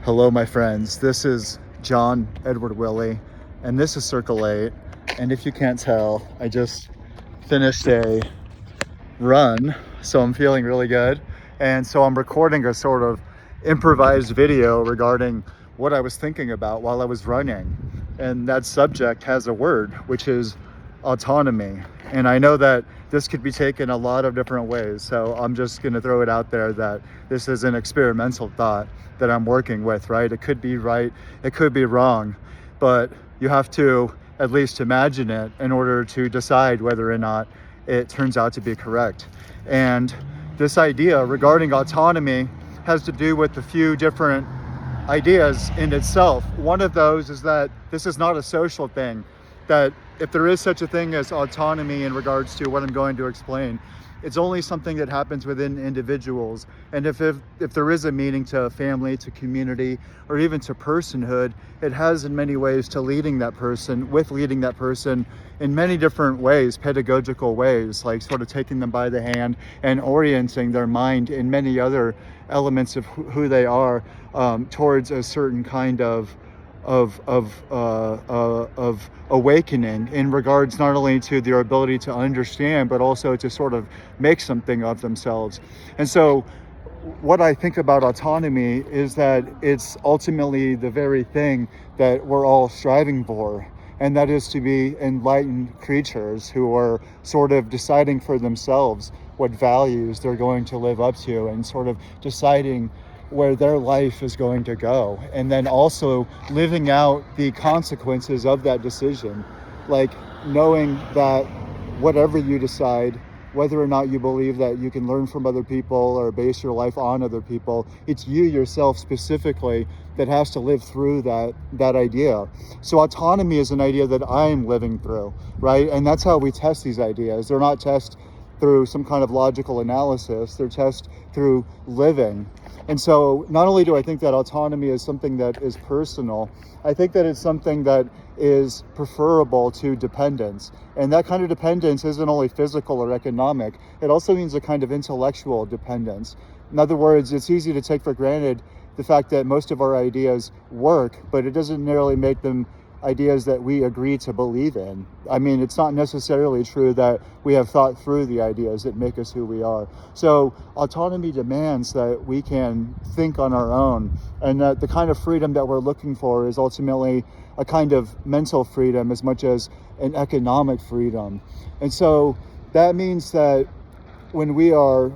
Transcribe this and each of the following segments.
Hello, my friends. This is John Edward Willie, and this is Circle 8. And if you can't tell, I just finished a run, so I'm feeling really good. And so I'm recording a sort of improvised video regarding what I was thinking about while I was running. And that subject has a word, which is autonomy. And I know that this could be taken a lot of different ways, so I'm just going to throw it out there that this is an experimental thought that I'm working with, right? It could be right, it could be wrong, but you have to at least imagine it in order to decide whether or not it turns out to be correct. And this idea regarding autonomy has to do with a few different ideas in itself. One of those is that this is not a social thing, that if there is such a thing as autonomy in regards to what I'm going to explain, it's only something that happens within individuals. And if there is a meaning to family, to community, or even to personhood, it has in many ways to leading that person in many different ways, pedagogical ways, like sort of taking them by the hand and orienting their mind in many other elements of who they are, towards a certain kind of awakening in regards not only to their ability to understand, but also to sort of make something of themselves. And so what I think about autonomy is that it's ultimately the very thing that we're all striving for, and that is to be enlightened creatures who are sort of deciding for themselves what values they're going to live up to, and sort of deciding where their life is going to go, and then also living out the consequences of that decision, like knowing that whatever you decide, whether or not you believe that you can learn from other people or base your life on other people, it's you yourself specifically that has to live through that idea. So autonomy is an idea that I'm living through, right? And that's how we test these ideas. They're not test through some kind of logical analysis, they're test through living. And so not only do I think that autonomy is something that is personal, I think that it's something that is preferable to dependence. And that kind of dependence isn't only physical or economic, it also means a kind of intellectual dependence. In other words, it's easy to take for granted the fact that most of our ideas work, but it doesn't nearly make them ideas that we agree to believe in. I mean, it's not necessarily true that we have thought through the ideas that make us who we are. So autonomy demands that we can think on our own, and that the kind of freedom that we're looking for is ultimately a kind of mental freedom as much as an economic freedom. And so that means that when we are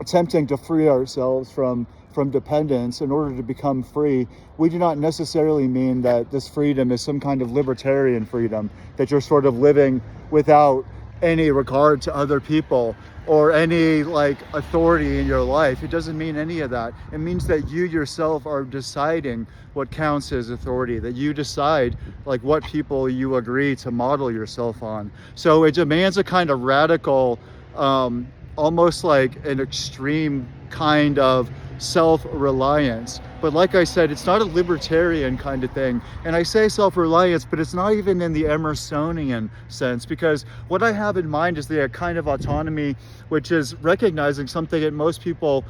attempting to free ourselves from dependence in order to become free, we do not necessarily mean that this freedom is some kind of libertarian freedom, that you're sort of living without any regard to other people or any like authority in your life. It doesn't mean any of that. It means that you yourself are deciding what counts as authority, that you decide like what people you agree to model yourself on. So it demands a kind of radical, almost like an extreme kind of self-reliance. But like I said, it's not a libertarian kind of thing. And I say self-reliance, but it's not even in the Emersonian sense, because what I have in mind is the kind of autonomy which is recognizing something that most people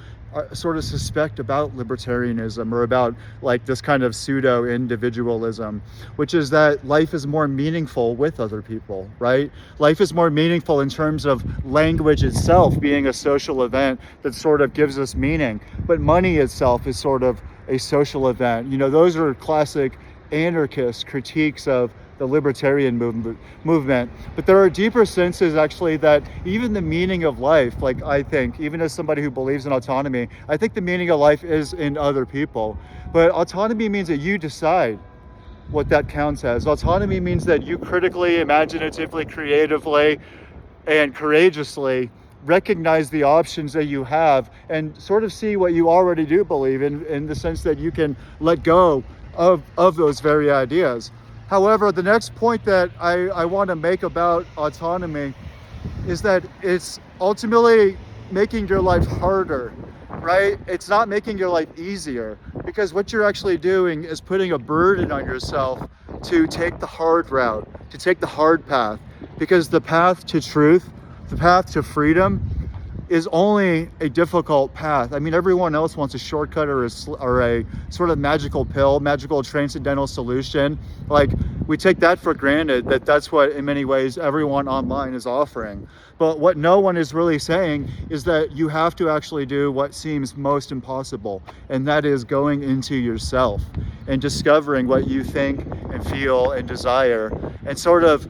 sort of suspect about libertarianism, or about like this kind of pseudo individualism, which is that life is more meaningful with other people, right? Life is more meaningful in terms of language itself being a social event that sort of gives us meaning, but money itself is sort of a social event. You know, those are classic anarchist critiques of the libertarian movement. But there are deeper senses actually that even the meaning of life, like I think, even as somebody who believes in autonomy, I think the meaning of life is in other people. But autonomy means that you decide what that counts as. Autonomy means that you critically, imaginatively, creatively, and courageously recognize the options that you have and sort of see what you already do believe in the sense that you can let go of those very ideas. However, the next point that I want to make about autonomy is that it's ultimately making your life harder, right? It's not making your life easier, because what you're actually doing is putting a burden on yourself to take the hard route, to take the hard path, because the path to truth, the path to freedom, is only a difficult path. I mean, everyone else wants a shortcut or a sort of magical pill, magical transcendental solution. Like, we take that for granted, that that's what in many ways everyone online is offering. But what no one is really saying is that you have to actually do what seems most impossible, and that is going into yourself and discovering what you think and feel and desire, and sort of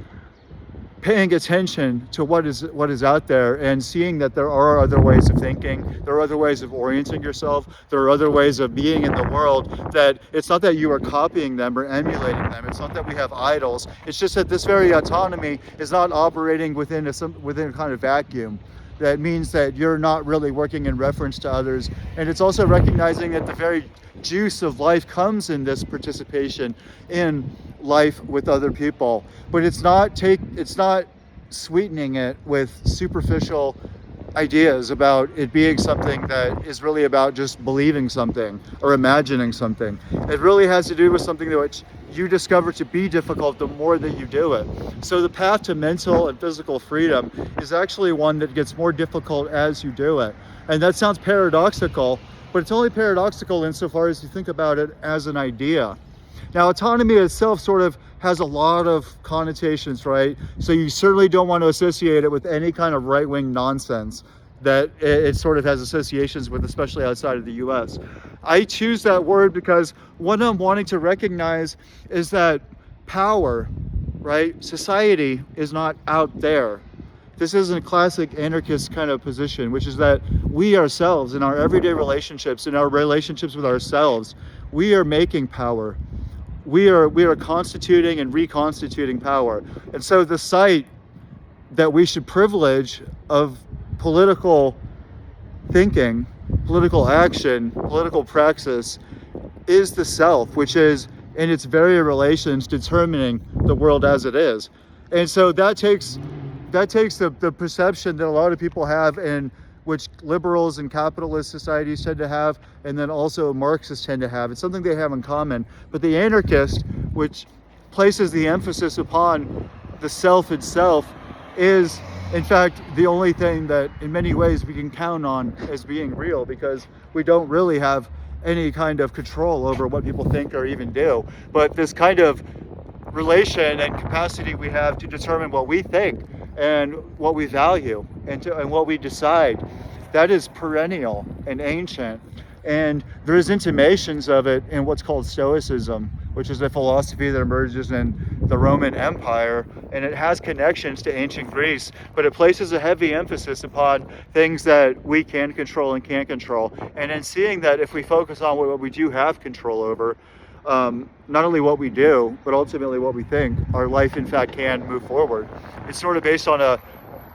paying attention to what is out there, and seeing that there are other ways of thinking, there are other ways of orienting yourself, there are other ways of being in the world, that it's not that you are copying them or emulating them, it's not that we have idols, it's just that this very autonomy is not operating within a kind of vacuum. That means that you're not really working in reference to others, and it's also recognizing that the very juice of life comes in this participation in life with other people, but it's not sweetening it with superficial ideas about it being something that is really about just believing something or imagining something. It really has to do with something which you discover to be difficult the more that you do it. So the path to mental and physical freedom is actually one that gets more difficult as you do it. And that sounds paradoxical, but it's only paradoxical insofar as you think about it as an idea. Now, autonomy itself sort of has a lot of connotations, right? So you certainly don't want to associate it with any kind of right-wing nonsense that it sort of has associations with, especially outside of the US. I choose that word because what I'm wanting to recognize is that power, right? Society is not out there. This isn't a classic anarchist kind of position, which is that we ourselves, in our everyday relationships, in our relationships with ourselves, we are making power. We are constituting and reconstituting power. And so the site that we should privilege of political thinking, political action, political praxis is the self, which is in its very relations determining the world as it is. And so that takes the perception that a lot of people have, and which liberals and capitalist societies tend to have, and then also Marxists tend to have. It's something they have in common. But the anarchist, which places the emphasis upon the self itself, is in fact the only thing that in many ways we can count on as being real, because we don't really have any kind of control over what people think or even do. But this kind of relation and capacity we have to determine what we think and what we value and what we decide, that is perennial and ancient. And there's intimations of it in what's called Stoicism, which is a philosophy that emerges in the Roman Empire, and it has connections to ancient Greece, but it places a heavy emphasis upon things that we can control and can't control. And in seeing that if we focus on what we do have control over, not only what we do, but ultimately what we think, our life in fact can move forward. It's sort of based on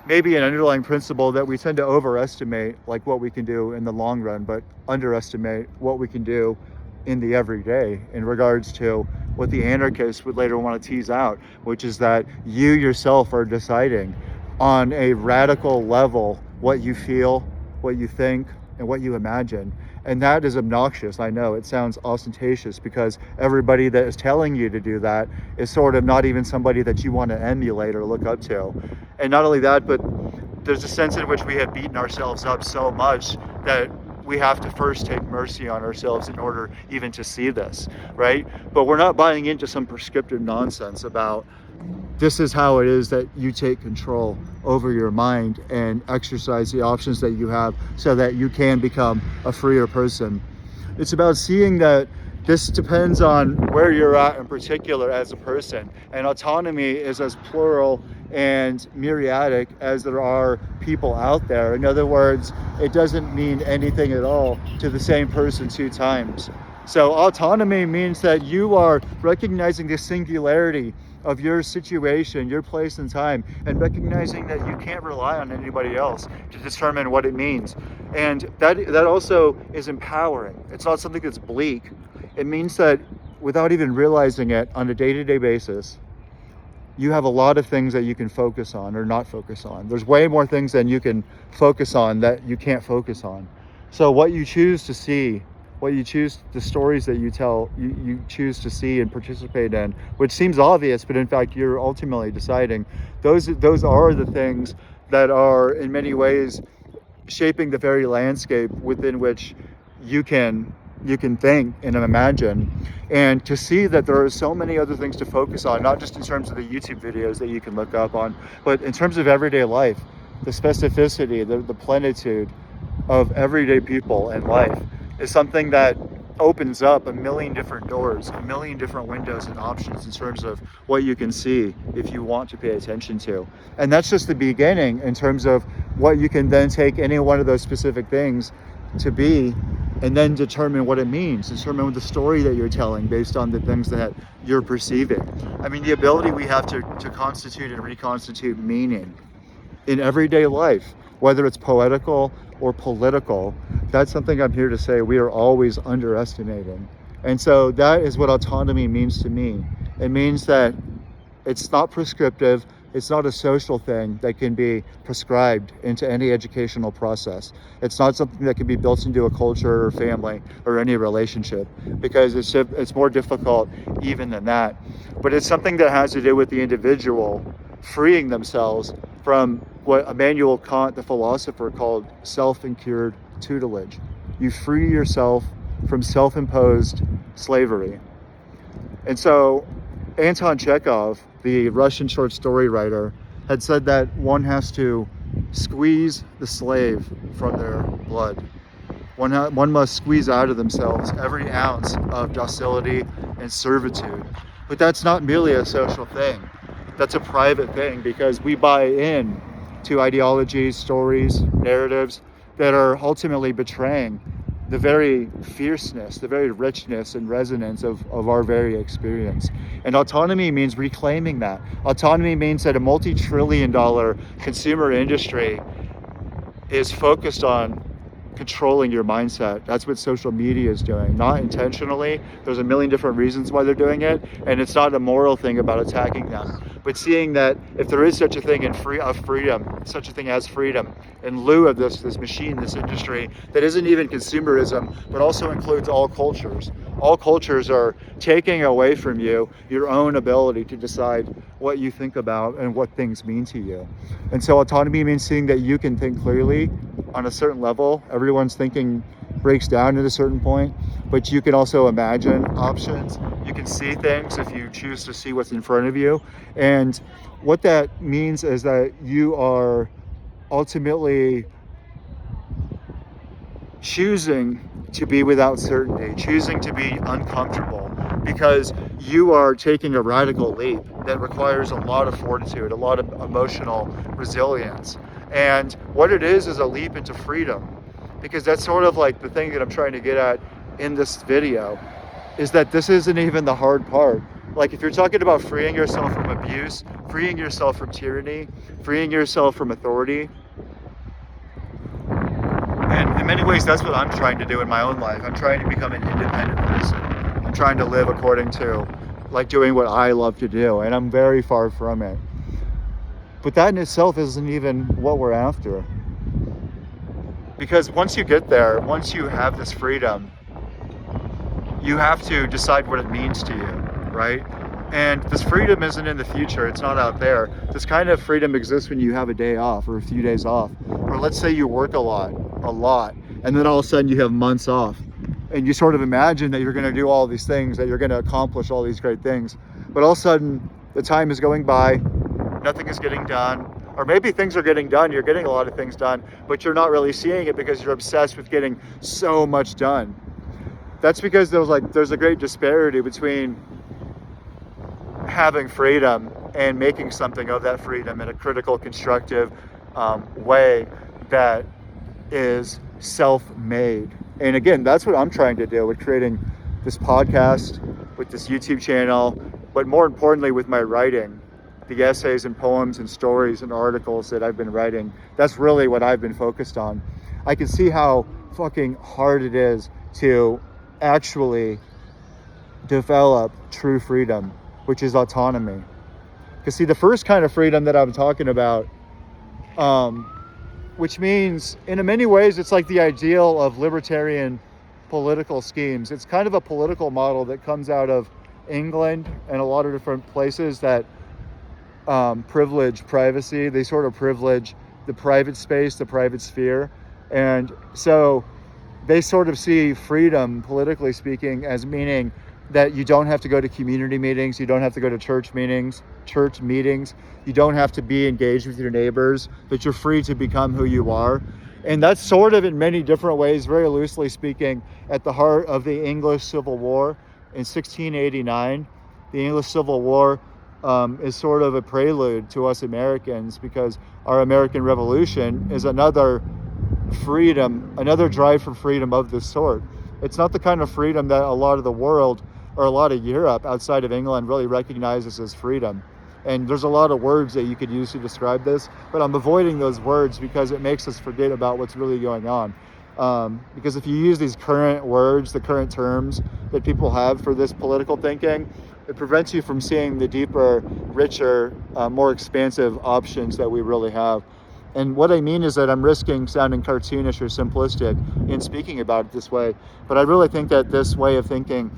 maybe an underlying principle that we tend to overestimate like what we can do in the long run, but underestimate what we can do in the everyday, in regards to what the anarchists would later want to tease out, which is that you yourself are deciding on a radical level what you feel, what you think, and what you imagine. And that is obnoxious. I know it sounds ostentatious, because everybody that is telling you to do that is sort of not even somebody that you want to emulate or look up to. And not only that, but there's a sense in which we have beaten ourselves up so much that we have to first take mercy on ourselves in order even to see this, right? But we're not buying into some prescriptive nonsense about this is how it is that you take control over your mind and exercise the options that you have so that you can become a freer person. It's about seeing that this depends on where you're at in particular as a person, and autonomy is as plural and myriadic as there are people out there. In other words, it doesn't mean anything at all to the same person two times. So autonomy means that you are recognizing the singularity of your situation, your place and time, and recognizing that you can't rely on anybody else to determine what it means. And that also is empowering. It's not something that's bleak. It means that without even realizing it, on a day-to-day basis, you have a lot of things that you can focus on or not focus on. There's way more things than you can focus on that you can't focus on. So what you choose to see, what you choose, the stories that you tell, you choose to see and participate in, which seems obvious, but in fact you're ultimately deciding, those are the things that are in many ways shaping the very landscape within which you can think and imagine, and to see that there are so many other things to focus on, not just in terms of the YouTube videos that you can look up on, but in terms of everyday life, the specificity, the plenitude of everyday people and life is something that opens up a million different doors, a million different windows and options in terms of what you can see if you want to pay attention to. And that's just the beginning in terms of what you can then take any one of those specific things to be, and then determine what it means, determine the story that you're telling based on the things that you're perceiving. I mean, the ability we have to constitute and reconstitute meaning in everyday life, whether it's poetical or political, that's something I'm here to say we are always underestimating. And so that is what autonomy means to me. It means that it's not prescriptive, it's not a social thing that can be prescribed into any educational process. It's not something that can be built into a culture or family or any relationship, because it's more difficult even than that. But it's something that has to do with the individual freeing themselves from what Immanuel Kant, the philosopher, called self-incurred tutelage. You free yourself from self-imposed slavery. And so Anton Chekhov, the Russian short story writer, had said that one has to squeeze the slave from their blood. One must squeeze out of themselves every ounce of docility and servitude. But that's not merely a social thing. That's a private thing, because we buy in to ideologies, stories, narratives that are ultimately betraying the very fierceness, the very richness and resonance of our very experience. And autonomy means reclaiming that. Autonomy means that a multi-trillion-dollar consumer industry is focused on controlling your mindset. That's what social media is doing, not intentionally. There's a million different reasons why they're doing it, and it's not a moral thing about attacking them, but seeing that if there is such a thing such a thing as freedom, in lieu of this machine, this industry that isn't even consumerism, but also includes all cultures. All cultures are taking away from you your own ability to decide what you think about and what things mean to you. And so autonomy means seeing that you can think clearly on a certain level. Everyone's thinking breaks down at a certain point, but you can also imagine options. You can see things if you choose to see what's in front of you. And what that means is that you are ultimately choosing to be without certainty, choosing to be uncomfortable, because you are taking a radical leap that requires a lot of fortitude, a lot of emotional resilience. And what it is a leap into freedom, because that's sort of like the thing that I'm trying to get at in this video, is that this isn't even the hard part. Like, if you're talking about freeing yourself from abuse, freeing yourself from tyranny, freeing yourself from authority, and in many ways that's what I'm trying to do in my own life. I'm trying to become an independent person. I'm trying to live according to, like, doing what I love to do, and I'm very far from it. But that in itself isn't even what we're after. Because once you get there, once you have this freedom, you have to decide what it means to you, right? And this freedom isn't in the future, it's not out there. This kind of freedom exists when you have a day off or a few days off. Or let's say you work a lot, and then all of a sudden you have months off. And you sort of imagine that you're gonna do all these things, that you're gonna accomplish all these great things. But all of a sudden, the time is going by, nothing is getting done. Or maybe things are getting done, you're getting a lot of things done, but you're not really seeing it because you're obsessed with getting so much done. That's because there's a great disparity between having freedom and making something of that freedom in a critical, constructive way that is self-made. And again, that's what I'm trying to do with creating this podcast, with this YouTube channel, but more importantly with my writing, the essays and poems and stories and articles that I've been writing. That's really what I've been focused on. I can see how fucking hard it is to actually develop true freedom, which is autonomy. Because see, the first kind of freedom that I'm talking about, which means in many ways it's like the ideal of libertarian political schemes. It's kind of a political model that comes out of England and a lot of different places that privilege privacy. They sort of privilege the private space, the private sphere. And so they sort of see freedom, politically speaking, as meaning that you don't have to go to community meetings, you don't have to go to church meetings, you don't have to be engaged with your neighbors, that you're free to become who you are. And that's sort of, in many different ways, very loosely speaking, at the heart of the English Civil War in 1689. The English Civil War is sort of a prelude to us Americans, because our American Revolution is another freedom, another drive for freedom of this sort. It's not the kind of freedom that a lot of the world or a lot of Europe outside of England really recognizes as freedom. And there's a lot of words that you could use to describe this, but I'm avoiding those words because it makes us forget about what's really going on. Because if you use these current words, the current terms that people have for this political thinking, it prevents you from seeing the deeper, richer, more expansive options that we really have. And what I mean is that I'm risking sounding cartoonish or simplistic in speaking about it this way, but I really think that this way of thinking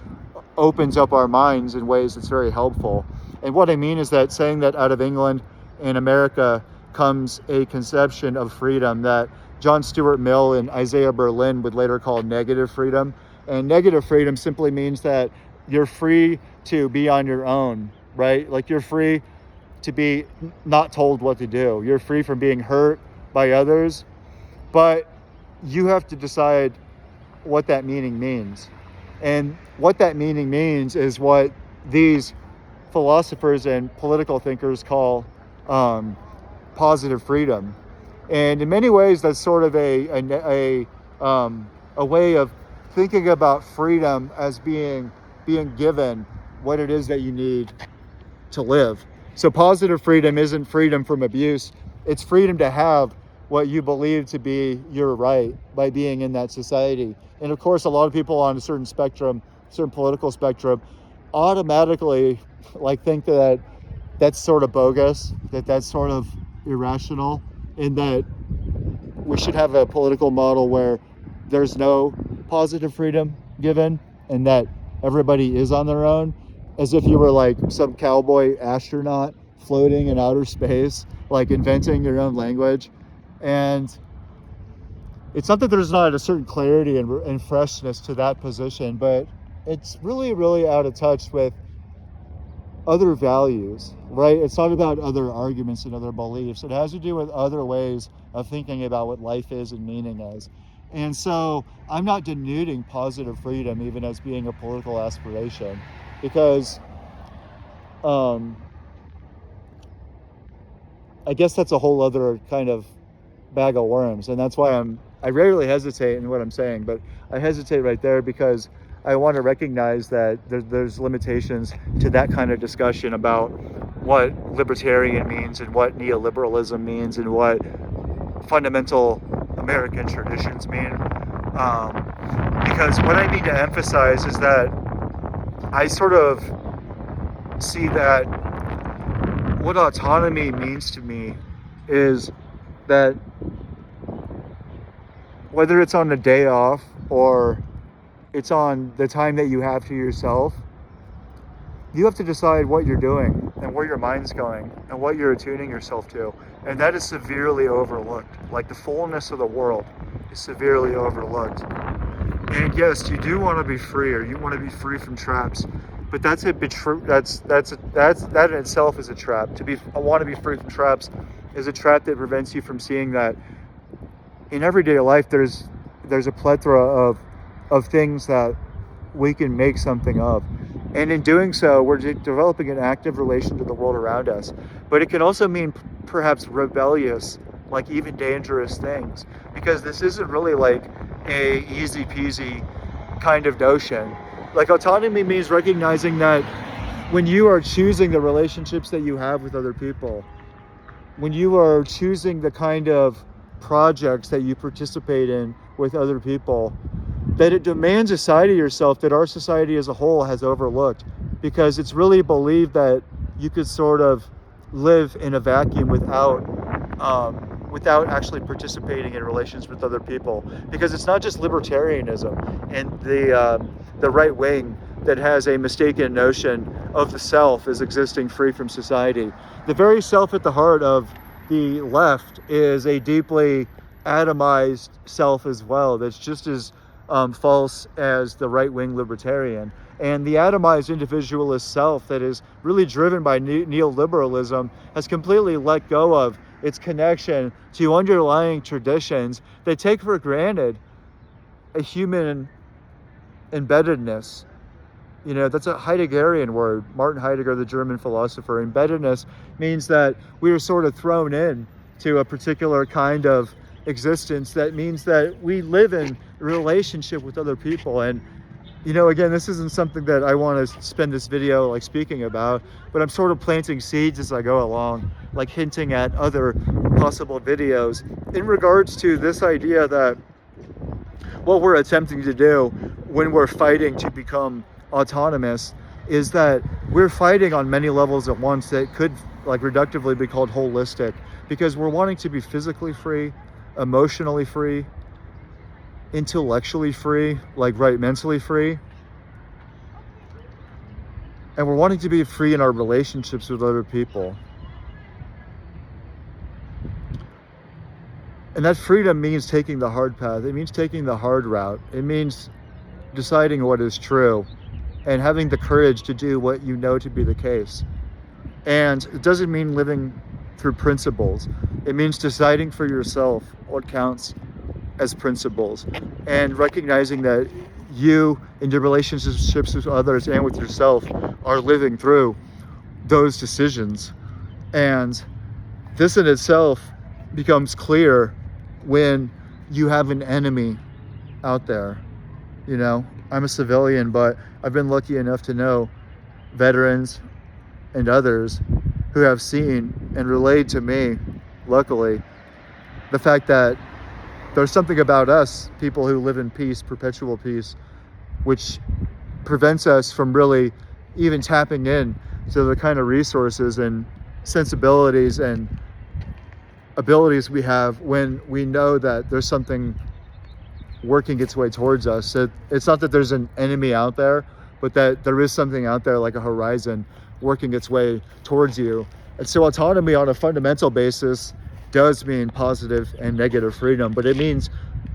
opens up our minds in ways that's very helpful. And what I mean is that saying that out of England and America comes a conception of freedom that John Stuart Mill and Isaiah Berlin would later call negative freedom. And negative freedom simply means that you're free to be on your own, right? Like you're free to be not told what to do. You're free from being hurt by others, but you have to decide what that meaning means. And what that meaning means is what these philosophers and political thinkers call positive freedom. And in many ways, that's sort of a way of thinking about freedom as being given what it is that you need to live. So positive freedom isn't freedom from abuse. It's freedom to have what you believe to be your right by being in that society. And of course, a lot of people on a certain spectrum, certain political spectrum, automatically think that that's sort of bogus, that that's sort of irrational, and that we should have a political model where there's no positive freedom given and that everybody is on their own, as if you were like some cowboy astronaut floating in outer space, like inventing your own language. And it's not that there's not a certain clarity and freshness to that position, but it's really, really out of touch with other values, right? It's not about other arguments and other beliefs. It has to do with other ways of thinking about what life is and meaning is. And so I'm not denuding positive freedom even as being a political aspiration, because I guess that's a whole other kind of bag of worms. And that's why I rarely hesitate in what I'm saying, but I hesitate right there because I want to recognize that there's limitations to that kind of discussion about what libertarian means and what neoliberalism means and what fundamental American traditions mean. Because what I need to emphasize is that I sort of see that what autonomy means to me is that whether it's on a day off or it's on the time that you have to yourself, you have to decide what you're doing and where your mind's going and what you're attuning yourself to. And that is severely overlooked. Like the fullness of the world is severely overlooked. And yes, you do want to be free, or you want to be free from traps, but that in itself is a trap. I want to be free from traps is a trap that prevents you from seeing that in everyday life there's a plethora of things that we can make something of. And in doing so, we're developing an active relation to the world around us. But it can also mean perhaps rebellious, like even dangerous things, because this isn't really like a easy peasy kind of notion. Like autonomy means recognizing that when you are choosing the relationships that you have with other people, when you are choosing the kind of projects that you participate in with other people, that it demands a side of yourself that our society as a whole has overlooked, because it's really believed that you could sort of live in a vacuum without actually participating in relations with other people. Because it's not just libertarianism and the right wing that has a mistaken notion of the self as existing free from society. The very self at the heart of the left is a deeply atomized self as well that's just as false as the right-wing libertarian. And the atomized individualist self that is really driven by neoliberalism has completely let go of its connection to underlying traditions that take for granted a human embeddedness. That's a Heideggerian word. Martin Heidegger, the German philosopher. Embeddedness means that we are sort of thrown in to a particular kind of existence. That means that we live in relationship with other people. And again, this isn't something that I want to spend this video like speaking about, but I'm sort of planting seeds as I go along, like hinting at other possible videos in regards to this idea that what we're attempting to do when we're fighting to become autonomous is that we're fighting on many levels at once that could like reductively be called holistic, because we're wanting to be physically free, emotionally free, intellectually free, like mentally free, and we're wanting to be free in our relationships with other people. And that freedom means taking the hard path. It means taking the hard route. It means deciding what is true and having the courage to do what you know to be the case. And it doesn't mean living through principles. It means deciding for yourself what counts as principles and recognizing that you, in your relationships with others and with yourself, are living through those decisions. And this in itself becomes clear when you have an enemy out there. I'm a civilian, but I've been lucky enough to know veterans and others who have seen and relayed to me, luckily, the fact that there's something about us, people who live in peace, perpetual peace, which prevents us from really even tapping in to the kind of resources and sensibilities and abilities we have when we know that there's something working its way towards us. So it's not that there's an enemy out there, but that there is something out there like a horizon working its way towards you. And so autonomy on a fundamental basis does mean positive and negative freedom, but it means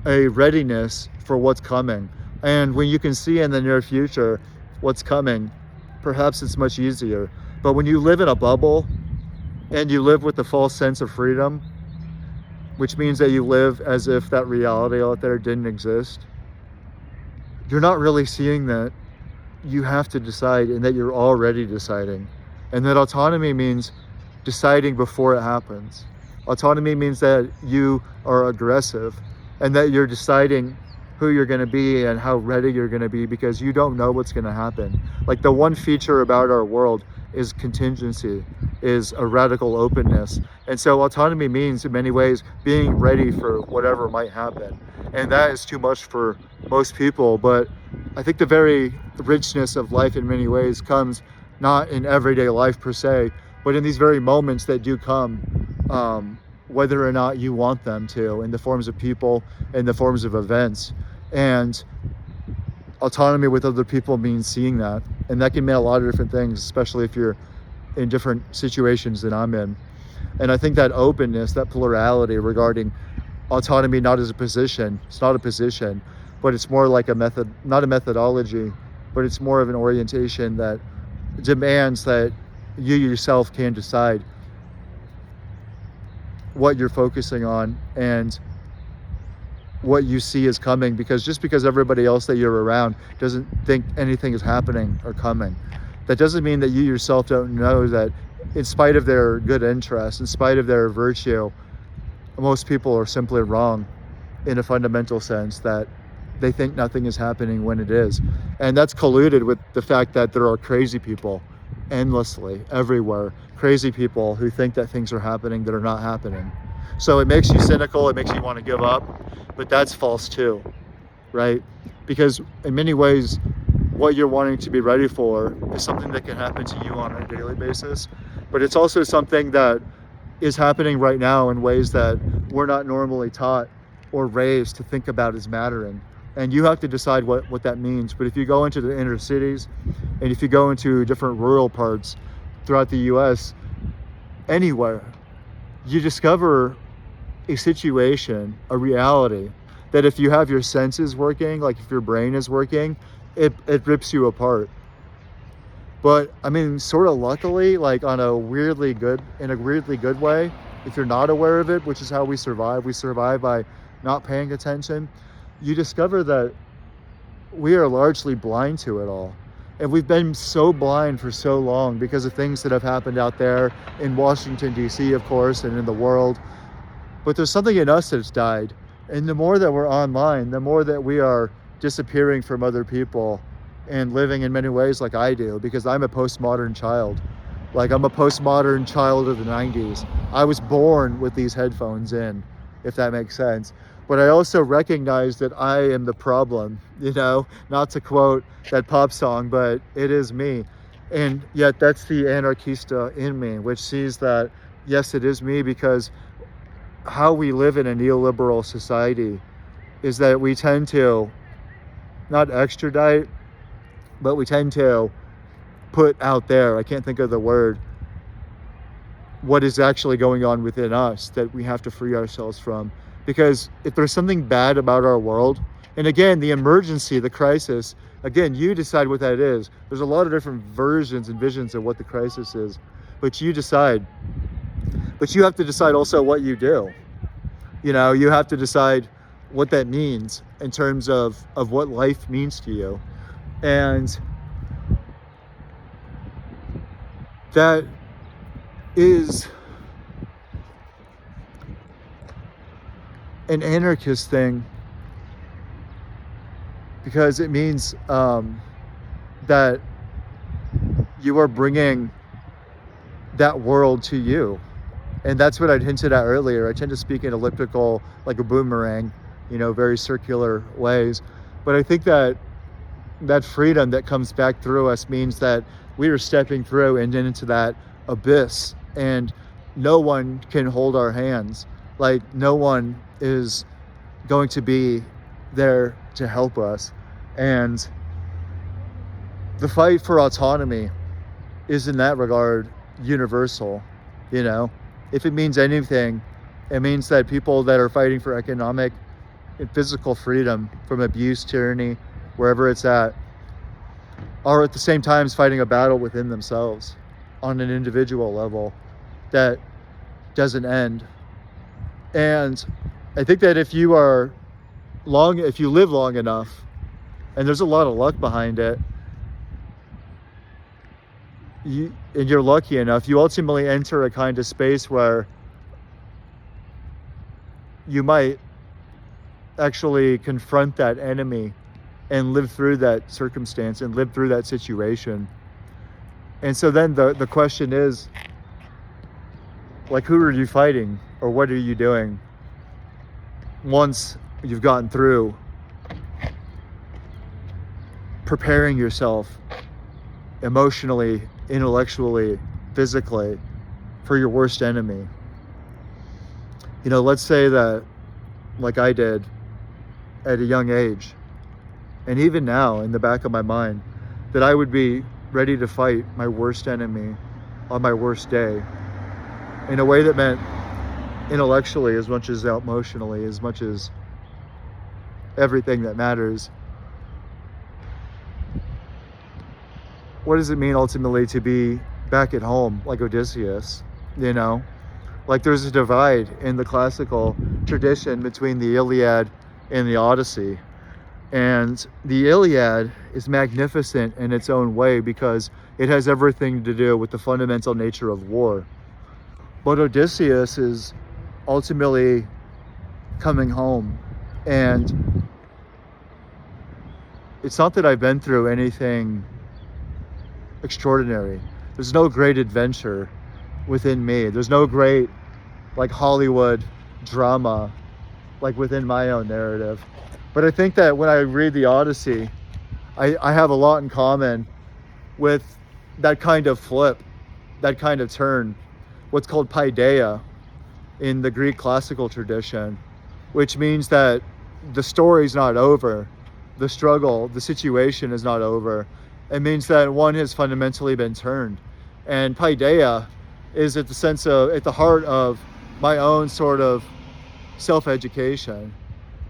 a readiness for what's coming. And when you can see in the near future what's coming, perhaps it's much easier. But when you live in a bubble and you live with the false sense of freedom, which means that you live as if that reality out there didn't exist, you're not really seeing that you have to decide and that you're already deciding. And that autonomy means deciding before it happens. Autonomy means that you are aggressive and that you're deciding who you're going to be and how ready you're going to be, because you don't know what's going to happen. Like, the one feature about our world is contingency, is a radical openness. And so autonomy means in many ways being ready for whatever might happen. And that is too much for most people. But I think the very richness of life in many ways comes not in everyday life per se, but in these very moments that do come, whether or not you want them to, in the forms of people, in the forms of events. And autonomy with other people means seeing that. And that can mean a lot of different things, especially if you're in different situations than I'm in. And I think that openness, that plurality regarding autonomy, not as a position, it's not a position, but it's more like a method, not a methodology, but it's more of an orientation that demands that you yourself can decide what you're focusing on and what you see is coming, because just because everybody else that you're around doesn't think anything is happening or coming, that doesn't mean that you yourself don't know that in spite of their good interest, in spite of their virtue, most people are simply wrong in a fundamental sense, that they think nothing is happening when it is. And that's colluded with the fact that there are crazy people endlessly everywhere, crazy people who think that things are happening that are not happening. So it makes you cynical, it makes you want to give up, but that's false too, right? Because in many ways, what you're wanting to be ready for is something that can happen to you on a daily basis, but it's also something that is happening right now in ways that we're not normally taught or raised to think about as mattering. And you have to decide what that means. But if you go into the inner cities, and if you go into different rural parts throughout the US, anywhere, you discover a situation, a reality, that if you have your senses working, like if your brain is working, it rips you apart. But I mean, sort of luckily, like in a weirdly good way, if you're not aware of it, which is how we survive. We survive by not paying attention. You discover that we are largely blind to it all. And we've been so blind for so long because of things that have happened out there in Washington, D.C., of course, and in the world. But there's something in us that's died. And the more that we're online, the more that we are disappearing from other people and living in many ways like I do, because I'm a postmodern child. Like, I'm a postmodern child of the 90s. I was born with these headphones in, if that makes sense. But I also recognize that I am the problem, not to quote that pop song, but it is me. And yet that's the anarchista in me, which sees that, yes, it is me, because how we live in a neoliberal society is that we tend to not extradite, but we tend to put out there, I can't think of the word, what is actually going on within us that we have to free ourselves from. Because if there's something bad about our world, and again, the emergency, the crisis, again, you decide what that is. There's a lot of different versions and visions of what the crisis is, but you decide. But you have to decide also what you do. You have to decide what that means in terms of what life means to you. And that is an anarchist thing, because it means that you are bringing that world to you. And that's what I'd hinted at earlier. I tend to speak in elliptical, like a boomerang, very circular ways. But I think that freedom that comes back through us means that we are stepping through and into that abyss, and no one can hold our hands. Like, no one is going to be there to help us. And the fight for autonomy is, in that regard, universal. If it means anything, it means that people that are fighting for economic and physical freedom from abuse, tyranny, wherever it's at, are at the same time fighting a battle within themselves on an individual level that doesn't end. And I think that if you live long enough, and there's a lot of luck behind it, and you're lucky enough, you ultimately enter a kind of space where you might actually confront that enemy and live through that circumstance and live through that situation. And so then the question is, like, who are you fighting, or what are you doing once you've gotten through preparing yourself emotionally, intellectually, physically for your worst enemy? Let's say that, like I did at a young age, and even now in the back of my mind, that I would be ready to fight my worst enemy on my worst day in a way that meant intellectually as much as emotionally, as much as everything that matters. What does it mean ultimately to be back at home like Odysseus? Like, there's a divide in the classical tradition between the Iliad and the Odyssey. And the Iliad is magnificent in its own way because it has everything to do with the fundamental nature of war. But Odysseus is ultimately coming home. And it's not that I've been through anything extraordinary. There's no great adventure within me. There's no great, like, Hollywood drama, like, within my own narrative. But I think that when I read the Odyssey, I have a lot in common with that kind of flip, that kind of turn, what's called paideia in the Greek classical tradition, which means that the story's not over, the struggle, the situation is not over. It means that one has fundamentally been turned. And paideia is at the heart of my own sort of self-education,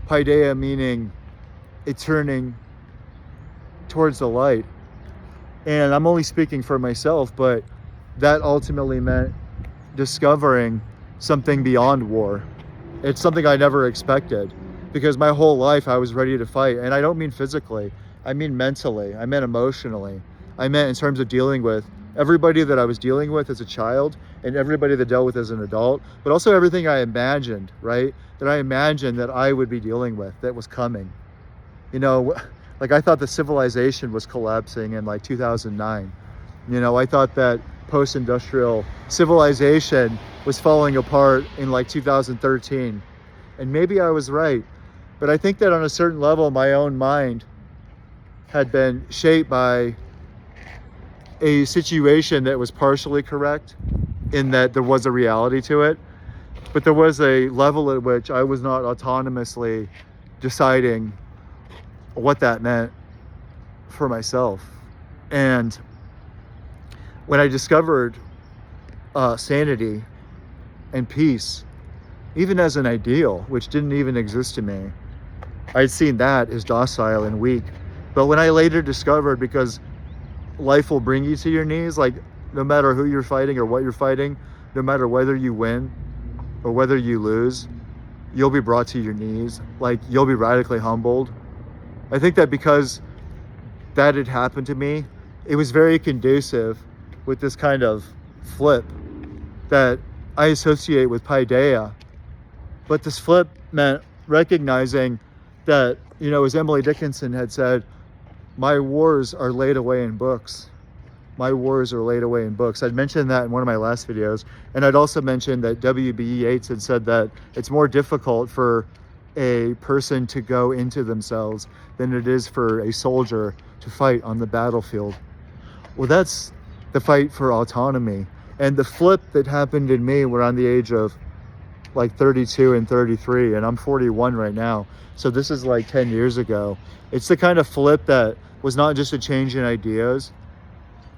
paideia meaning it turning towards the light. And I'm only speaking for myself, but that ultimately meant discovering something beyond war. It's something I never expected, because my whole life I was ready to fight. And I don't mean physically, I mean mentally, I meant emotionally, I meant in terms of dealing with everybody that I was dealing with as a child and everybody that dealt with as an adult, but also everything I imagined, right? That I imagined that I would be dealing with, that was coming. You know, like I thought the civilization was collapsing in like 2009. You know, I thought that post-industrial civilization was falling apart in like 2013. And maybe I was right. But I think that on a certain level, my own mind had been shaped by a situation that was partially correct, in that there was a reality to it. But there was a level at which I was not autonomously deciding what that meant for myself. And when I discovered sanity and peace, even as an ideal, which didn't even exist to me, I'd seen that as docile and weak. But when I later discovered, because life will bring you to your knees, like no matter who you're fighting or what you're fighting, no matter whether you win or whether you lose, you'll be brought to your knees. Like you'll be radically humbled. I think that because that had happened to me, it was very conducive with this kind of flip that I associate with paideia. But this flip meant recognizing that, you know, as Emily Dickinson had said, my wars are laid away in books. My wars are laid away in books. I'd mentioned that in one of my last videos. And I'd also mentioned that W.B. Yeats had said that it's more difficult for a person to go into themselves than it is for a soldier to fight on the battlefield. Well, that's the fight for autonomy. And the flip that happened in me around the age of like 32 and 33, and I'm 41 right now. So this is like 10 years ago. It's the kind of flip that was not just a change in ideas.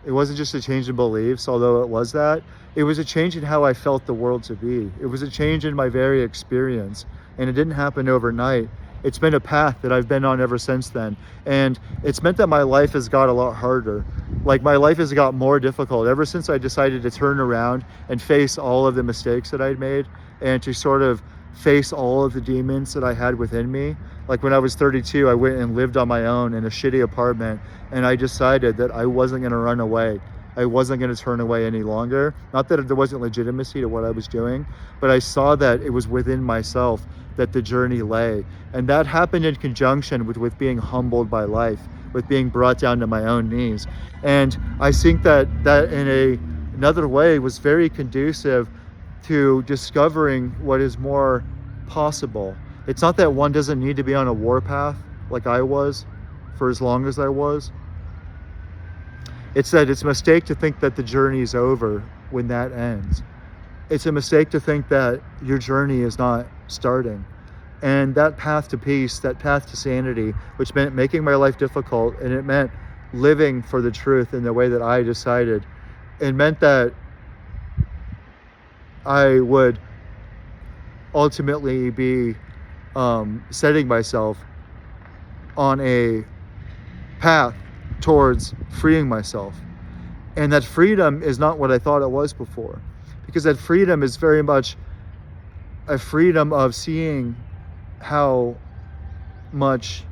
It wasn't just a change in beliefs, although it was that. It was a change in how I felt the world to be. It was a change in my very experience. And it didn't happen overnight. It's been a path that I've been on ever since then. And it's meant that my life has got a lot harder. Like my life has got more difficult ever since I decided to turn around and face all of the mistakes that I'd made, and to sort of face all of the demons that I had within me. Like when I was 32, I went and lived on my own in a shitty apartment, and I decided that I wasn't going to run away. I wasn't going to turn away any longer. Not that there wasn't legitimacy to what I was doing, but I saw that it was within myself that the journey lay. And that happened in conjunction with being humbled by life, with being brought down to my own knees. And I think that in another way was very conducive to discovering what is more possible. It's not that one doesn't need to be on a war path like I was for as long as I was. It's that it's a mistake to think that the journey is over when that ends. It's a mistake to think that your journey is not starting. And that path to peace, that path to sanity, which meant making my life difficult, and it meant living for the truth in the way that I decided. It meant that I would ultimately be setting myself on a path towards freeing myself. And that freedom is not what I thought it was before, because that freedom is very much a freedom of seeing how much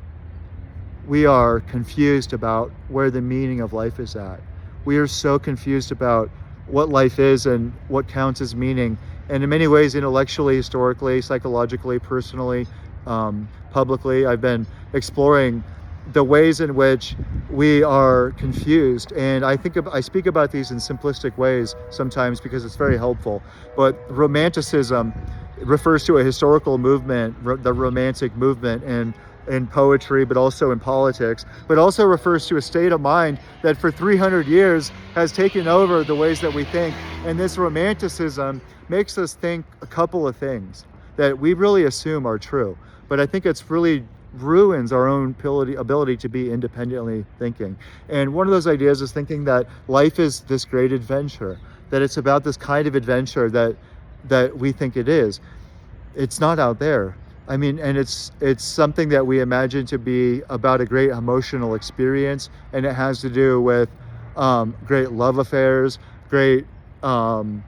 we are confused about where the meaning of life is at. We are so confused about what life is and what counts as meaning. And in many ways, intellectually, historically, psychologically, personally, publicly, I've been exploring the ways in which we are confused. And I speak about these in simplistic ways sometimes because it's very helpful. But romanticism refers to a historical movement, the romantic movement in poetry, but also in politics, but also refers to a state of mind that for 300 years has taken over the ways that we think. And this romanticism makes us think a couple of things that we really assume are true. But I think it's really ruins our own ability to be independently thinking. And one of those ideas is thinking that life is this great adventure, that it's about this kind of adventure that we think it is. it's not out there. I mean, and it's something that we imagine to be about a great emotional experience, and it has to do with great love affairs, great um,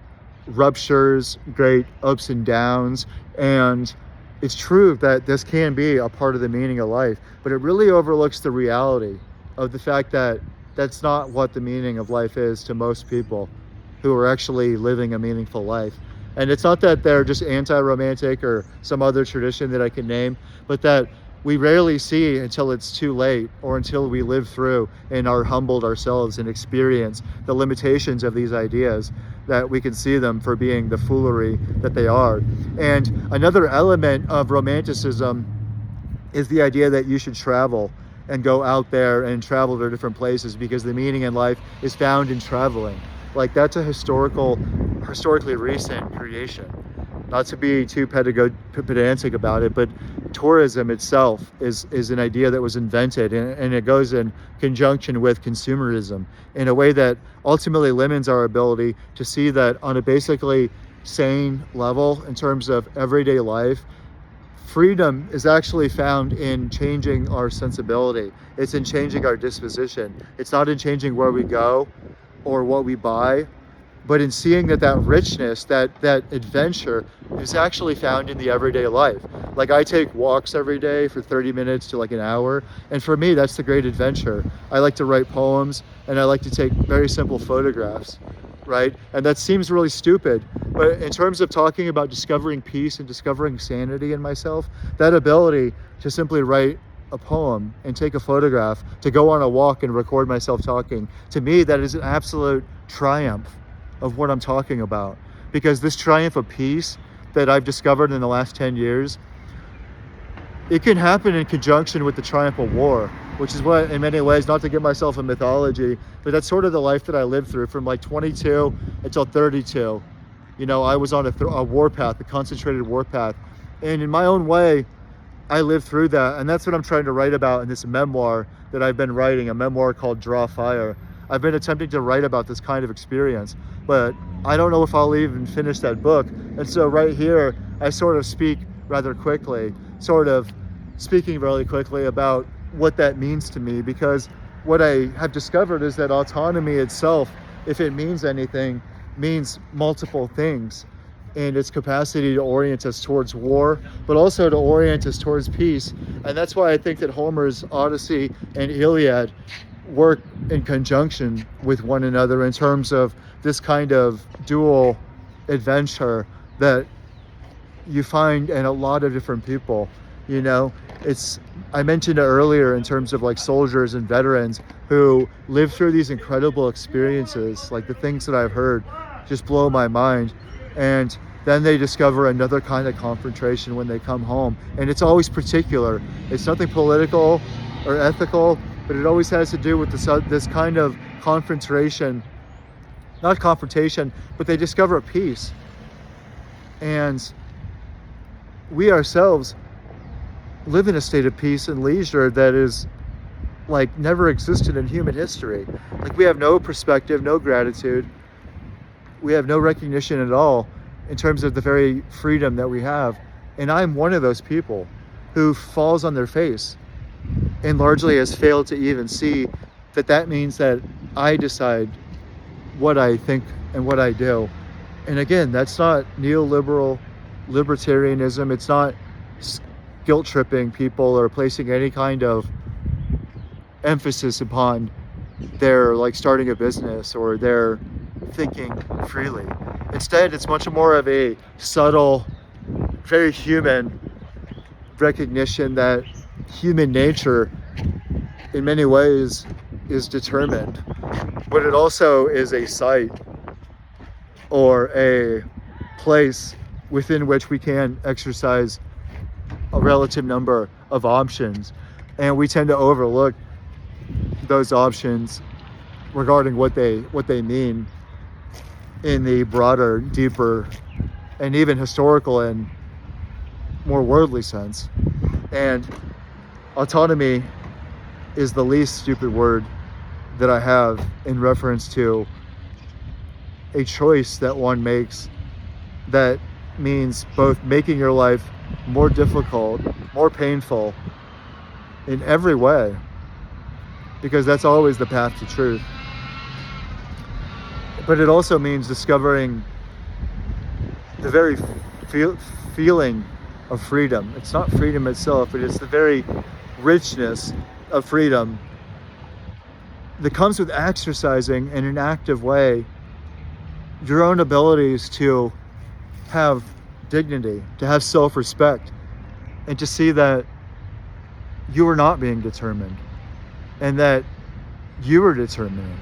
ruptures, great ups and downs, and it's true that this can be a part of the meaning of life, but it really overlooks the reality of the fact that that's not what the meaning of life is to most people who are actually living a meaningful life. And it's not that they're just anti-romantic or some other tradition that I can name, but that we rarely see until it's too late, or until we live through and are humbled ourselves and experience the limitations of these ideas, that we can see them for being the foolery that they are. And another element of romanticism is the idea that you should travel and go out there and travel to different places, because the meaning in life is found in traveling. Like, that's a historically recent creation. Not to be too pedantic about it, but tourism itself is an idea that was invented, and it goes in conjunction with consumerism in a way that ultimately limits our ability to see that on a basically sane level in terms of everyday life. Freedom is actually found in changing our sensibility. It's in changing our disposition. It's not in changing where we go or what we buy, but in seeing that richness, that adventure is actually found in the everyday life. Like, I take walks every day for 30 minutes to like an hour, and for me that's the great adventure. I like to write poems, and I like to take very simple photographs, right? And that seems really stupid, but in terms of talking about discovering peace and discovering sanity in myself, that ability to simply write a poem and take a photograph, to go on a walk and record myself talking, to me that is an absolute triumph of what I'm talking about. Because this triumph of peace that I've discovered in the last 10 years, it can happen in conjunction with the triumph of war, which is what, in many ways, not to give myself a mythology, but that's sort of the life that I lived through from like 22 until 32. You know, I was on a war path, a concentrated war path. And in my own way, I lived through that. And that's what I'm trying to write about in this memoir that I've been writing, a memoir called Draw Fire. I've been attempting to write about this kind of experience, but I don't know if I'll even finish that book. And so right here, I sort of speak rather quickly, speaking really quickly about what that means to me, because what I have discovered is that autonomy itself, if it means anything, means multiple things in its capacity to orient us towards war, but also to orient us towards peace. And that's why I think that Homer's Odyssey and Iliad work in conjunction with one another in terms of this kind of dual adventure that you find in a lot of different people. You know, I mentioned it earlier in terms of like soldiers and veterans who live through these incredible experiences. Like, the things that I've heard just blow my mind, and then they discover another kind of confrontation when they come home, and it's always particular. It's nothing political or ethical, but it always has to do with this kind of not confrontation, but they discover a peace. And we ourselves live in a state of peace and leisure that is like never existed in human history. Like, we have no perspective, no gratitude. We have no recognition at all in terms of the very freedom that we have. And I'm one of those people who falls on their face and largely has failed to even see that means that I decide what I think and what I do. And again, that's not neoliberal libertarianism. It's not guilt tripping people or placing any kind of emphasis upon their like starting a business or their thinking freely. Instead, it's much more of a subtle, very human recognition that human nature in many ways is determined, but it also is a site or a place within which we can exercise a relative number of options, and we tend to overlook those options regarding what they mean in the broader, deeper, and even historical and more worldly sense. And autonomy is the least stupid word that I have in reference to a choice that one makes that means both making your life more difficult, more painful in every way, because that's always the path to truth. But it also means discovering the very feeling of freedom. It's not freedom itself, but it's the very richness of freedom that comes with exercising in an active way your own abilities to have dignity, to have self-respect, and to see that you are not being determined, and that you are determining,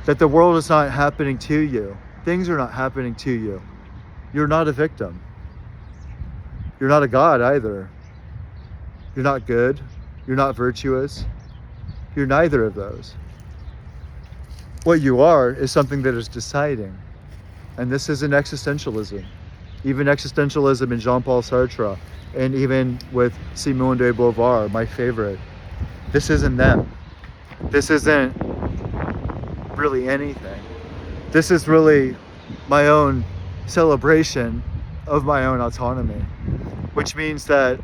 that the world is not happening to you. Things are not happening to you. You're not a victim. You're not a god either. You're not good. You're not virtuous. You're neither of those. What you are is something that is deciding. And this is an existentialism. Even existentialism in Jean-Paul Sartre, and even with Simone de Beauvoir, my favorite. This isn't them. This isn't really anything. This is really my own celebration of my own autonomy, which means that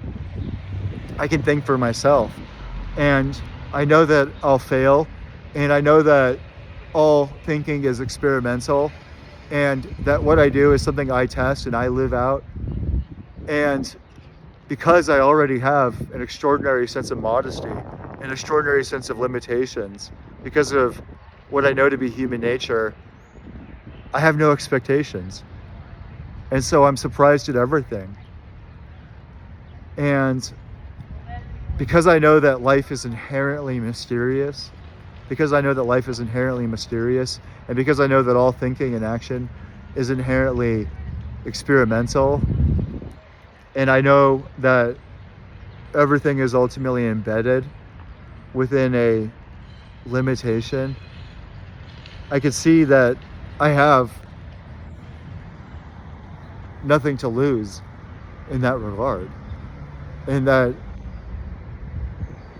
I can think for myself. And I know that I'll fail, and I know that all thinking is experimental, and that what I do is something I test and I live out. And because I already have an extraordinary sense of modesty, an extraordinary sense of limitations, because of what I know to be human nature, I have no expectations. And so I'm surprised at everything. And because I know that life is inherently mysterious, and because I know that all thinking and action is inherently experimental, and I know that everything is ultimately embedded within a limitation, I can see that I have nothing to lose in that regard. And that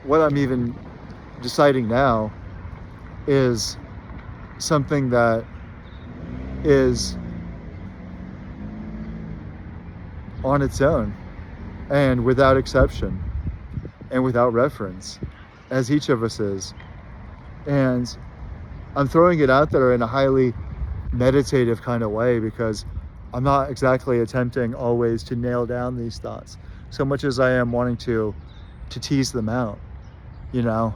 what I'm even deciding now is something that is on its own and without exception and without reference, as each of us is. And I'm throwing it out there in a highly meditative kind of way, because I'm not exactly attempting always to nail down these thoughts so much as I am wanting to tease them out, you know.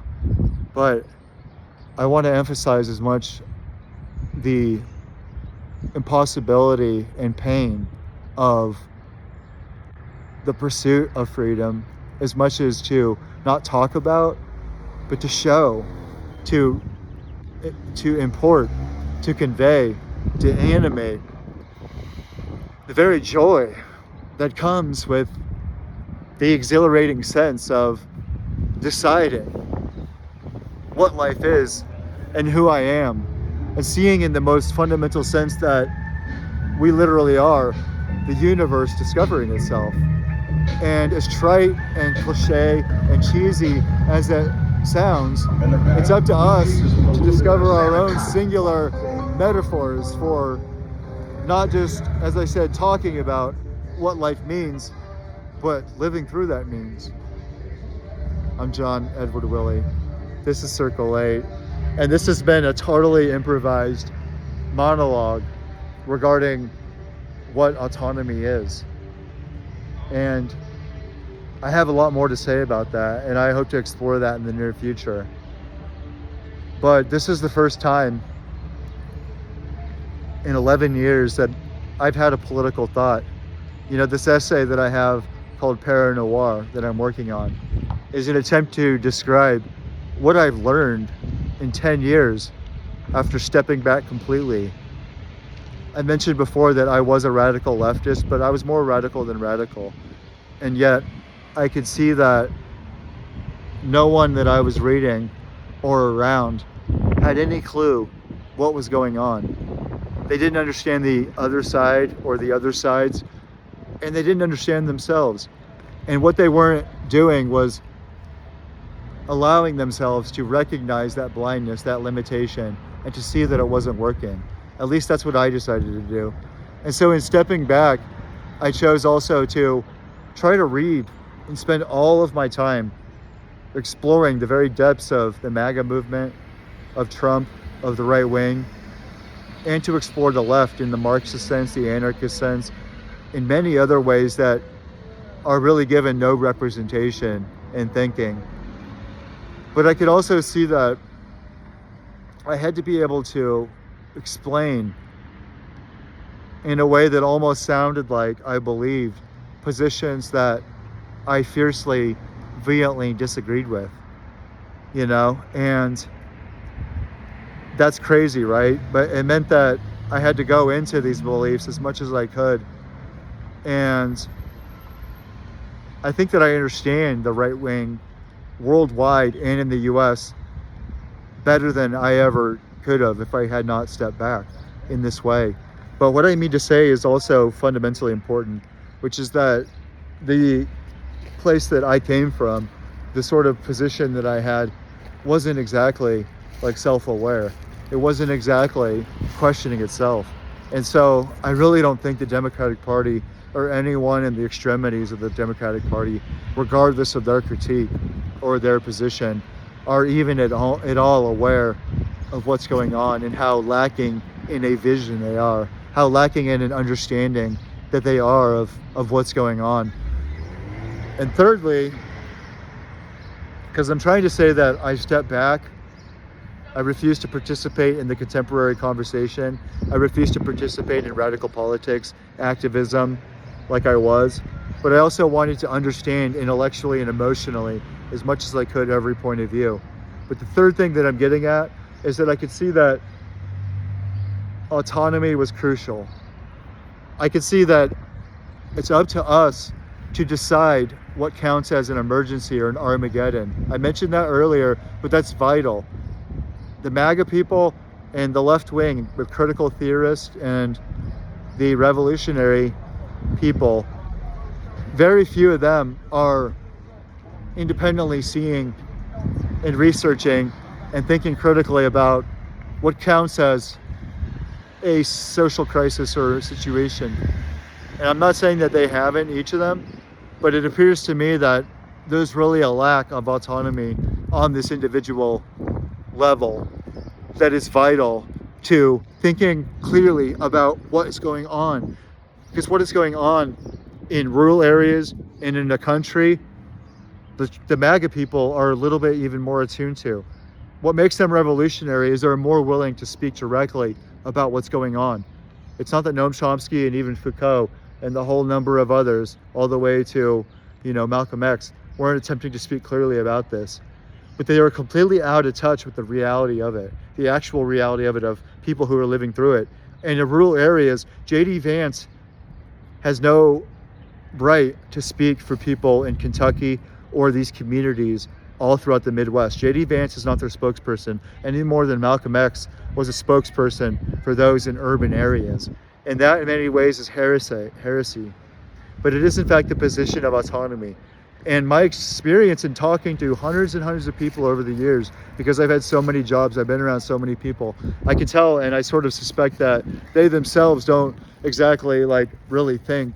But I want to emphasize as much the impossibility and pain of the pursuit of freedom, as much as to not talk about, but to show, to import, to convey, to animate the very joy that comes with the exhilarating sense of deciding what life is and who I am, and seeing in the most fundamental sense that we literally are the universe discovering itself. And as trite and cliche and cheesy as that sounds, it's up to us to discover our own singular metaphors for not just, as I said, talking about what life means, but living through that means. I'm John Edward Willey. This is Circle 8, and this has been a totally improvised monologue regarding what autonomy is. And I have a lot more to say about that, and I hope to explore that in the near future. But this is the first time in 11 years that I've had a political thought. You know, this essay that I have called Para Noir that I'm working on is an attempt to describe what I've learned in 10 years after stepping back completely. I mentioned before that I was a radical leftist, but I was more radical than radical. And yet I could see that no one that I was reading or around had any clue what was going on. They didn't understand the other side or the other sides, and they didn't understand themselves. And what they weren't doing was allowing themselves to recognize that blindness, that limitation, and to see that it wasn't working. At least that's what I decided to do. And so in stepping back, I chose also to try to read and spend all of my time exploring the very depths of the MAGA movement, of Trump, of the right wing, and to explore the left in the Marxist sense, the anarchist sense, in many other ways that are really given no representation in thinking. But I could also see that I had to be able to explain in a way that almost sounded like I believed positions that I fiercely, vehemently disagreed with, and that's crazy, right? But it meant that I had to go into these beliefs as much as I could. And I think that I understand the right wing worldwide and in the US better than I ever could have if I had not stepped back in this way. But what I mean to say is also fundamentally important, which is that the place that I came from, the sort of position that I had, wasn't exactly like self-aware. It wasn't exactly questioning itself. And so I really don't think the Democratic Party or anyone in the extremities of the Democratic Party, regardless of their critique or their position, are even at all aware of what's going on and how lacking in a vision they are, how lacking in an understanding that they are of what's going on. And thirdly, because I'm trying to say that I step back, I refuse to participate in the contemporary conversation. I refuse to participate in radical politics, activism, like I was. But I also wanted to understand intellectually and emotionally as much as I could every point of view. But the third thing that I'm getting at is that I could see that autonomy was crucial. I could see that it's up to us to decide what counts as an emergency or an Armageddon. I mentioned that earlier, but that's vital. The MAGA people and the left wing with critical theorists and the revolutionary people, very few of them are independently seeing and researching and thinking critically about what counts as a social crisis or situation. And I'm not saying that they haven't, each of them, but it appears to me that there's really a lack of autonomy on this individual level that is vital to thinking clearly about what is going on. Because what is going on in rural areas and in the country, the MAGA people are a little bit even more attuned to. What makes them revolutionary is they're more willing to speak directly about what's going on. It's not that Noam Chomsky and even Foucault and the whole number of others, all the way to, Malcolm X, weren't attempting to speak clearly about this. But they are completely out of touch with the reality of it, the actual reality of it, of people who are living through it. And in rural areas, J.D. Vance has no right to speak for people in Kentucky or these communities all throughout the Midwest. J.D. Vance is not their spokesperson any more than Malcolm X was a spokesperson for those in urban areas. And that in many ways is heresy. But it is in fact the position of autonomy. And my experience in talking to hundreds and hundreds of people over the years, because I've had so many jobs, I've been around so many people, I can tell, and I sort of suspect that they themselves don't exactly really think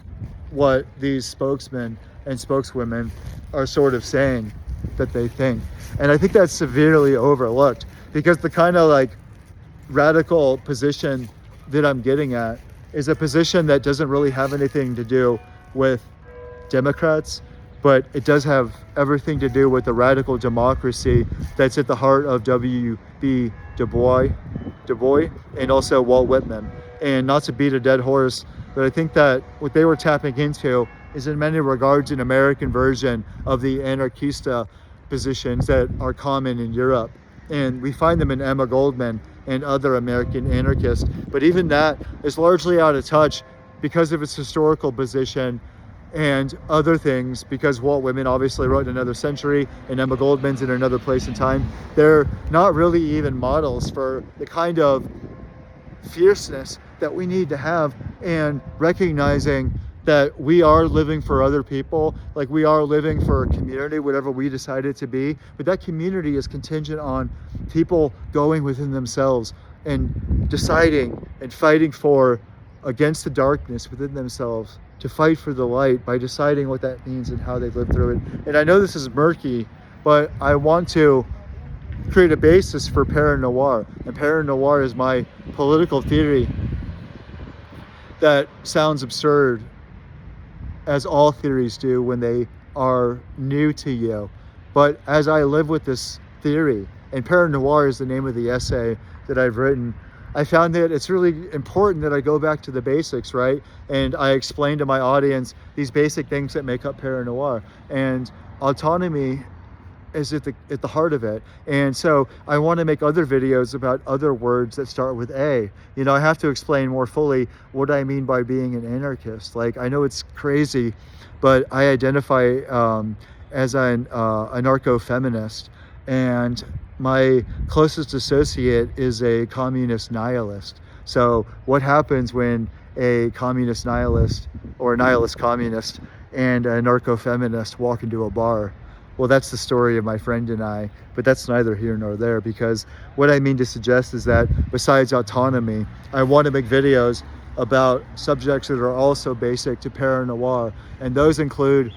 what these spokesmen and spokeswomen are sort of saying that they think. And I think that's severely overlooked, because the kind of radical position that I'm getting at is a position that doesn't really have anything to do with Democrats, but it does have everything to do with the radical democracy that's at the heart of W.B. Du Bois, and also Walt Whitman. And not to beat a dead horse, but I think that what they were tapping into is in many regards an American version of the anarchista positions that are common in Europe. And we find them in Emma Goldman and other American anarchists. But even that is largely out of touch because of its historical position and other things, because Walt Whitman obviously wrote in another century and Emma Goldman's in another place and time. They're not really even models for the kind of fierceness that we need to have, and recognizing that we are living for other people, like we are living for a community, whatever we decide it to be, but that community is contingent on people going within themselves and deciding and fighting for against the darkness within themselves to fight for the light by deciding what that means and how they live through it. And I know this is murky, but I want to create a basis for para-noir. And para-noir is my political theory that sounds absurd, as all theories do when they are new to you. But as I live with this theory, and para-noir is the name of the essay that I've written, I found that it's really important that I go back to the basics, right? And I explain to my audience these basic things that make up para-noir. And autonomy is at the heart of it. And so I want to make other videos about other words that start with A. You know, I have to explain more fully what I mean by being an anarchist. Like, I know it's crazy, but I identify as an anarcho-feminist, and my closest associate is a communist nihilist. So what happens when a communist nihilist or a nihilist communist and a anarcho-feminist walk into a bar? Well, that's the story of my friend and I, but that's neither here nor there, because what I mean to suggest is that besides autonomy, I want to make videos about subjects that are also basic to para-noir, and those include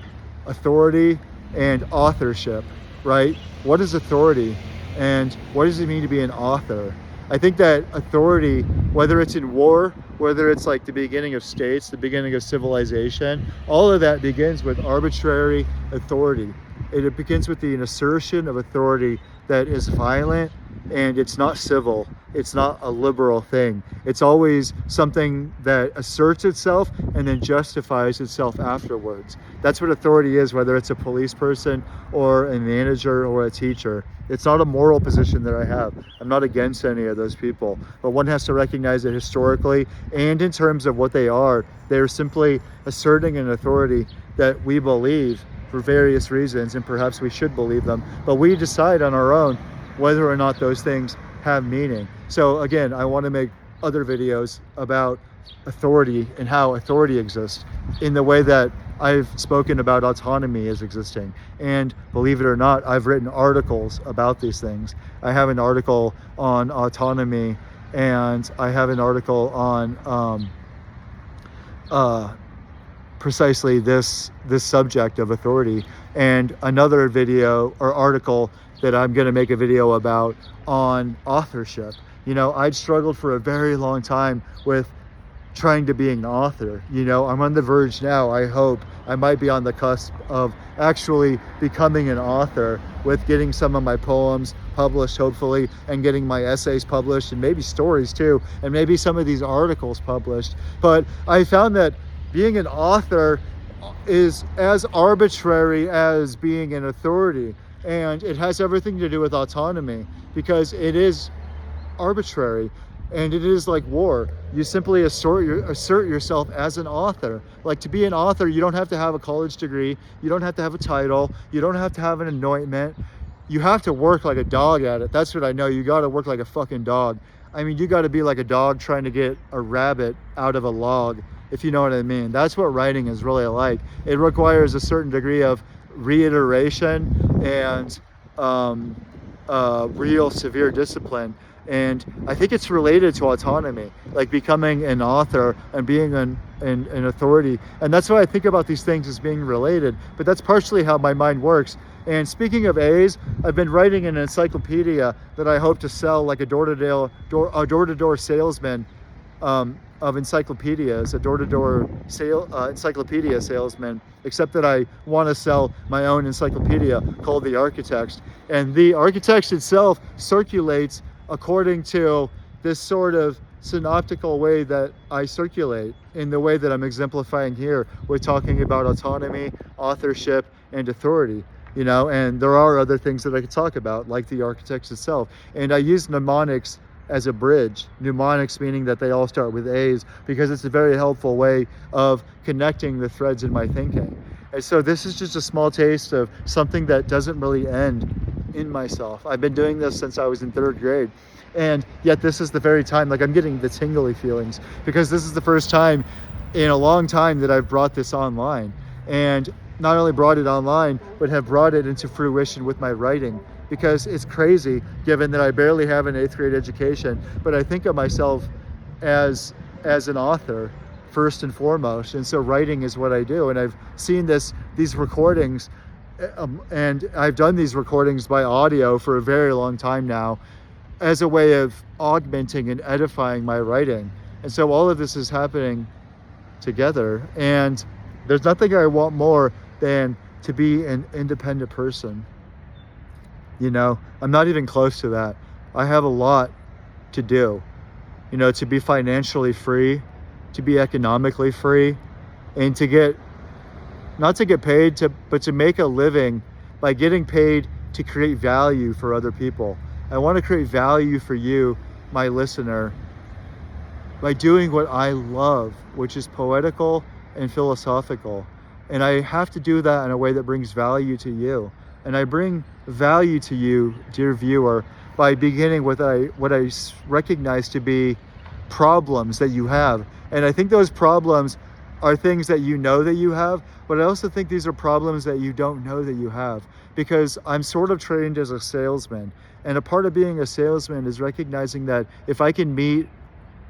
authority and authorship, right? What is authority, and what does it mean to be an author? I think that authority, whether it's in war, whether it's like the beginning of states, the beginning of civilization, all of that begins with arbitrary authority. It begins with the assertion of authority that is violent, and it's not civil. It's not a liberal thing. It's always something that asserts itself and then justifies itself afterwards. That's what authority is, whether it's a police person or a manager or a teacher. It's not a moral position that I have. I'm not against any of those people, but one has to recognize that historically and in terms of what they are simply asserting an authority that we believe for various reasons, and perhaps we should believe them, but we decide on our own whether or not those things have meaning. So again, I want to make other videos about authority and how authority exists in the way that I've spoken about autonomy as existing. And believe it or not, I've written articles about these things. I have an article on autonomy, and I have an article on precisely this subject of authority, and another video or article that I'm going to make a video about on authorship. You know, I'd struggled for a very long time with trying to be an author. You know, I'm on the verge now. I hope I might be on the cusp of actually becoming an author, with getting some of my poems published, hopefully, and getting my essays published, and maybe stories too, and maybe some of these articles published. But I found that being an author is as arbitrary as being an authority, and it has everything to do with autonomy, because it is arbitrary, and it is like war. You simply assert yourself as an author. Like, to be an author, you don't have to have a college degree, you don't have to have a title, you don't have to have an anointment. You have to work like a dog at it. That's what I know. You got to work like a fucking dog. I mean, you got to be like a dog trying to get a rabbit out of a log, if you know what I mean. That's what writing is really like. It requires a certain degree of reiteration and real severe discipline. And I think it's related to autonomy, like becoming an author and being an authority. And that's why I think about these things as being related. But that's partially how my mind works. And speaking of A's, I've been writing an encyclopedia that I hope to sell, like a door-to-door salesman of encyclopedias, a door-to-door encyclopedia salesman, except that I want to sell my own encyclopedia called The Architect. And The Architect itself circulates according to this sort of synoptical way that I circulate, in the way that I'm exemplifying here. We're talking about autonomy, authorship, and authority. You know, and there are other things that I could talk about, like The Architect itself. And I use mnemonics as a bridge. Mnemonics meaning that they all start with A's, because it's a very helpful way of connecting the threads in my thinking. And so this is just a small taste of something that doesn't really end in myself. I've been doing this since I was in 3rd grade. And yet this is the very time, like, I'm getting the tingly feelings, because this is the first time in a long time that I've brought this online. And not only brought it online, but have brought it into fruition with my writing, because it's crazy given that I barely have an 8th grade education, but I think of myself as an author, first and foremost. And so writing is what I do. And I've seen these recordings, and I've done these recordings by audio for a very long time now as a way of augmenting and edifying my writing. And so all of this is happening together. And there's nothing I want more than to be an independent person. You know, I'm not even close to that. I have a lot to do, you know, to be financially free, to be economically free, and to get, not to get paid, but to make a living by getting paid to create value for other people. I want to create value for you, my listener, by doing what I love, which is poetical and philosophical. And I have to do that in a way that brings value to you. And I bring value to you, dear viewer, by beginning with what I recognize to be problems that you have. And I think those problems are things that you know that you have, but I also think these are problems that you don't know that you have, because I'm sort of trained as a salesman. And a part of being a salesman is recognizing that if I can meet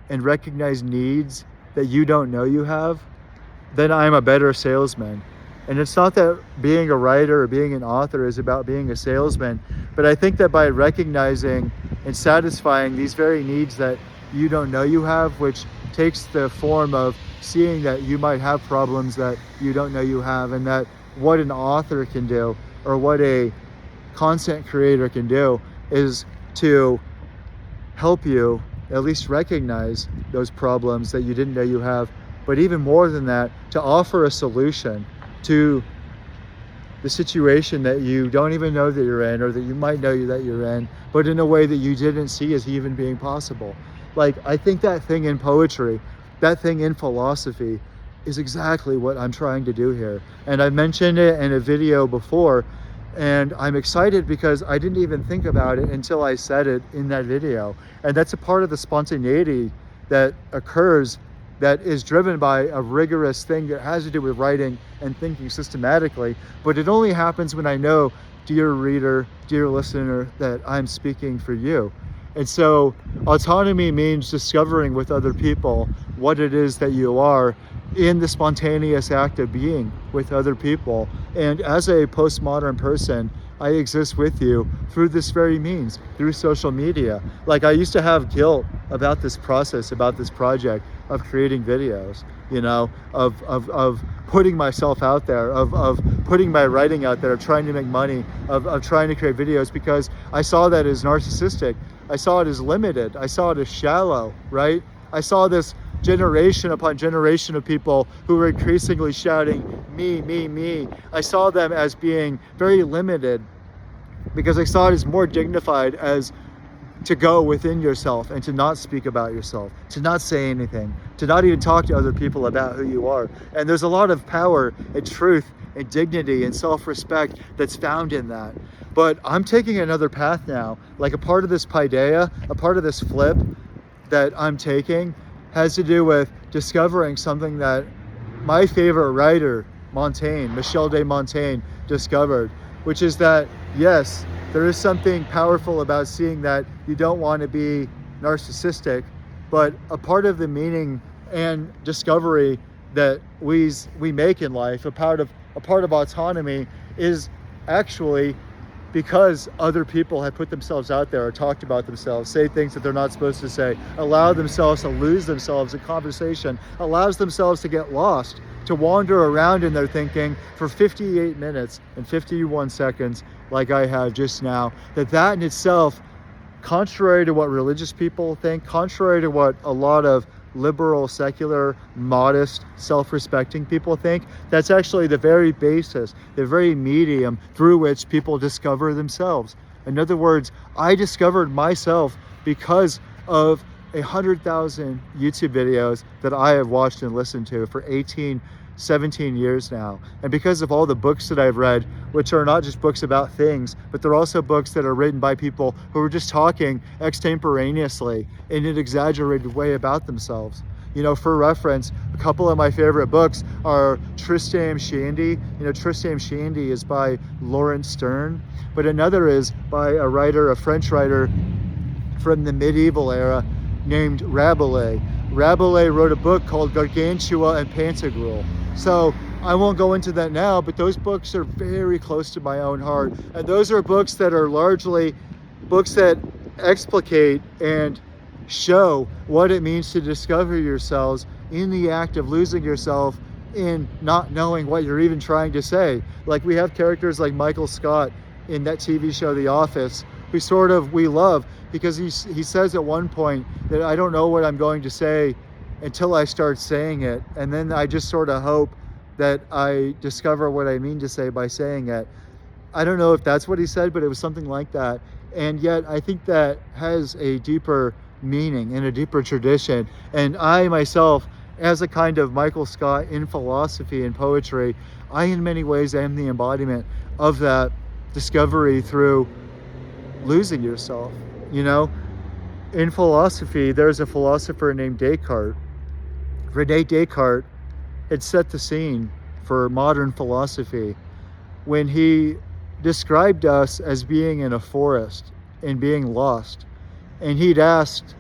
and recognize needs that you don't know you have, then I'm a better salesman. And it's not that being a writer or being an author is about being a salesman, but I think that by recognizing and satisfying these very needs that you don't know you have, which takes the form of seeing that you might have problems that you don't know you have, and that what an author can do or what a content creator can do is to help you at least recognize those problems that you didn't know you have, but even more than that, to offer a solution to the situation that you don't even know that you're in, or that you might know that you're in, but in a way that you didn't see as even being possible. Like, I think that thing in poetry, that thing in philosophy, is exactly what I'm trying to do here. And I mentioned it in a video before, and I'm excited because I didn't even think about it until I said it in that video. And that's a part of the spontaneity that occurs, that is driven by a rigorous thing that has to do with writing and thinking systematically. But it only happens when I know, dear reader, dear listener, that I'm speaking for you. And so autonomy means discovering with other people what it is that you are in the spontaneous act of being with other people. And as a postmodern person, I exist with you through this very means, through social media. Like, I used to have guilt about this process, about this project of creating videos, you know, of putting myself out there, of putting my writing out there, of trying to make money, of trying to create videos, because I saw that as narcissistic. I saw it as limited. I saw it as shallow, right? I saw this generation upon generation of people who were increasingly shouting, me, me, me. I saw them as being very limited, because I saw it as more dignified as to go within yourself and to not speak about yourself, to not say anything, to not even talk to other people about who you are. And there's a lot of power and truth and dignity and self-respect that's found in that. But I'm taking another path now. Like, a part of this paideia, a part of this flip that I'm taking has to do with discovering something that my favorite writer, Michel de Montaigne, discovered, which is that, yes, there is something powerful about seeing that you don't want to be narcissistic, but a part of the meaning and discovery that we make in life, a part of autonomy, is actually because other people have put themselves out there or talked about themselves, say things that they're not supposed to say, allow themselves to lose themselves in conversation, allows themselves to get lost, to wander around in their thinking for 58 minutes and 51 seconds, like I have just now. That in itself, contrary to what religious people think, contrary to what a lot of liberal, secular, modest, self-respecting people think, that's actually the very basis, the very medium through which people discover themselves. In other words, I discovered myself because of 100,000 YouTube videos that I have watched and listened to for 17 years now. And because of all the books that I've read, which are not just books about things, but they're also books that are written by people who are just talking extemporaneously in an exaggerated way about themselves. You know, for reference, a couple of my favorite books are Tristram Shandy. You know, Tristram Shandy is by Laurence Sterne, but another is by a French writer from the medieval era named Rabelais. Rabelais wrote a book called Gargantua and Pantagruel. So I won't go into that now, but those books are very close to my own heart. And those are books that are largely books that explicate and show what it means to discover yourselves in the act of losing yourself in not knowing what you're even trying to say. Like, we have characters like Michael Scott in that TV show The Office, who we love, because he says at one point that I don't know what I'm going to say until I start saying it, and then I just sort of hope that I discover what I mean to say by saying it. I don't know if that's what he said, but it was something like that. And yet I think that has a deeper meaning and a deeper tradition. And I myself, as a kind of Michael Scott in philosophy and poetry, I in many ways am the embodiment of that discovery through losing yourself. You know, in philosophy, there's a philosopher named Descartes. Rene Descartes had set the scene for modern philosophy when he described us as being in a forest and being lost. And he'd asked,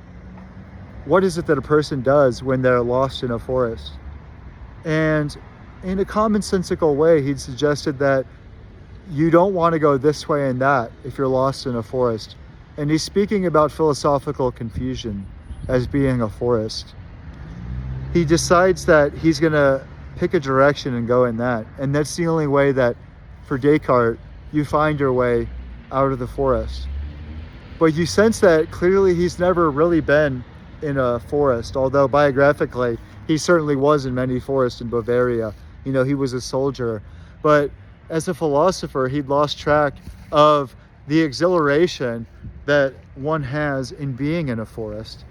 what is it that a person does when they're lost in a forest? And in a commonsensical way, he'd suggested that you don't want to go this way and that if you're lost in a forest. And he's speaking about philosophical confusion as being a forest. He decides that he's going to pick a direction and go in that. And that's the only way that, for Descartes, you find your way out of the forest. But you sense that clearly he's never really been in a forest, although biographically he certainly was in many forests in Bavaria. You know, he was a soldier. But as a philosopher, he'd lost track of the exhilaration that one has in being in a forest.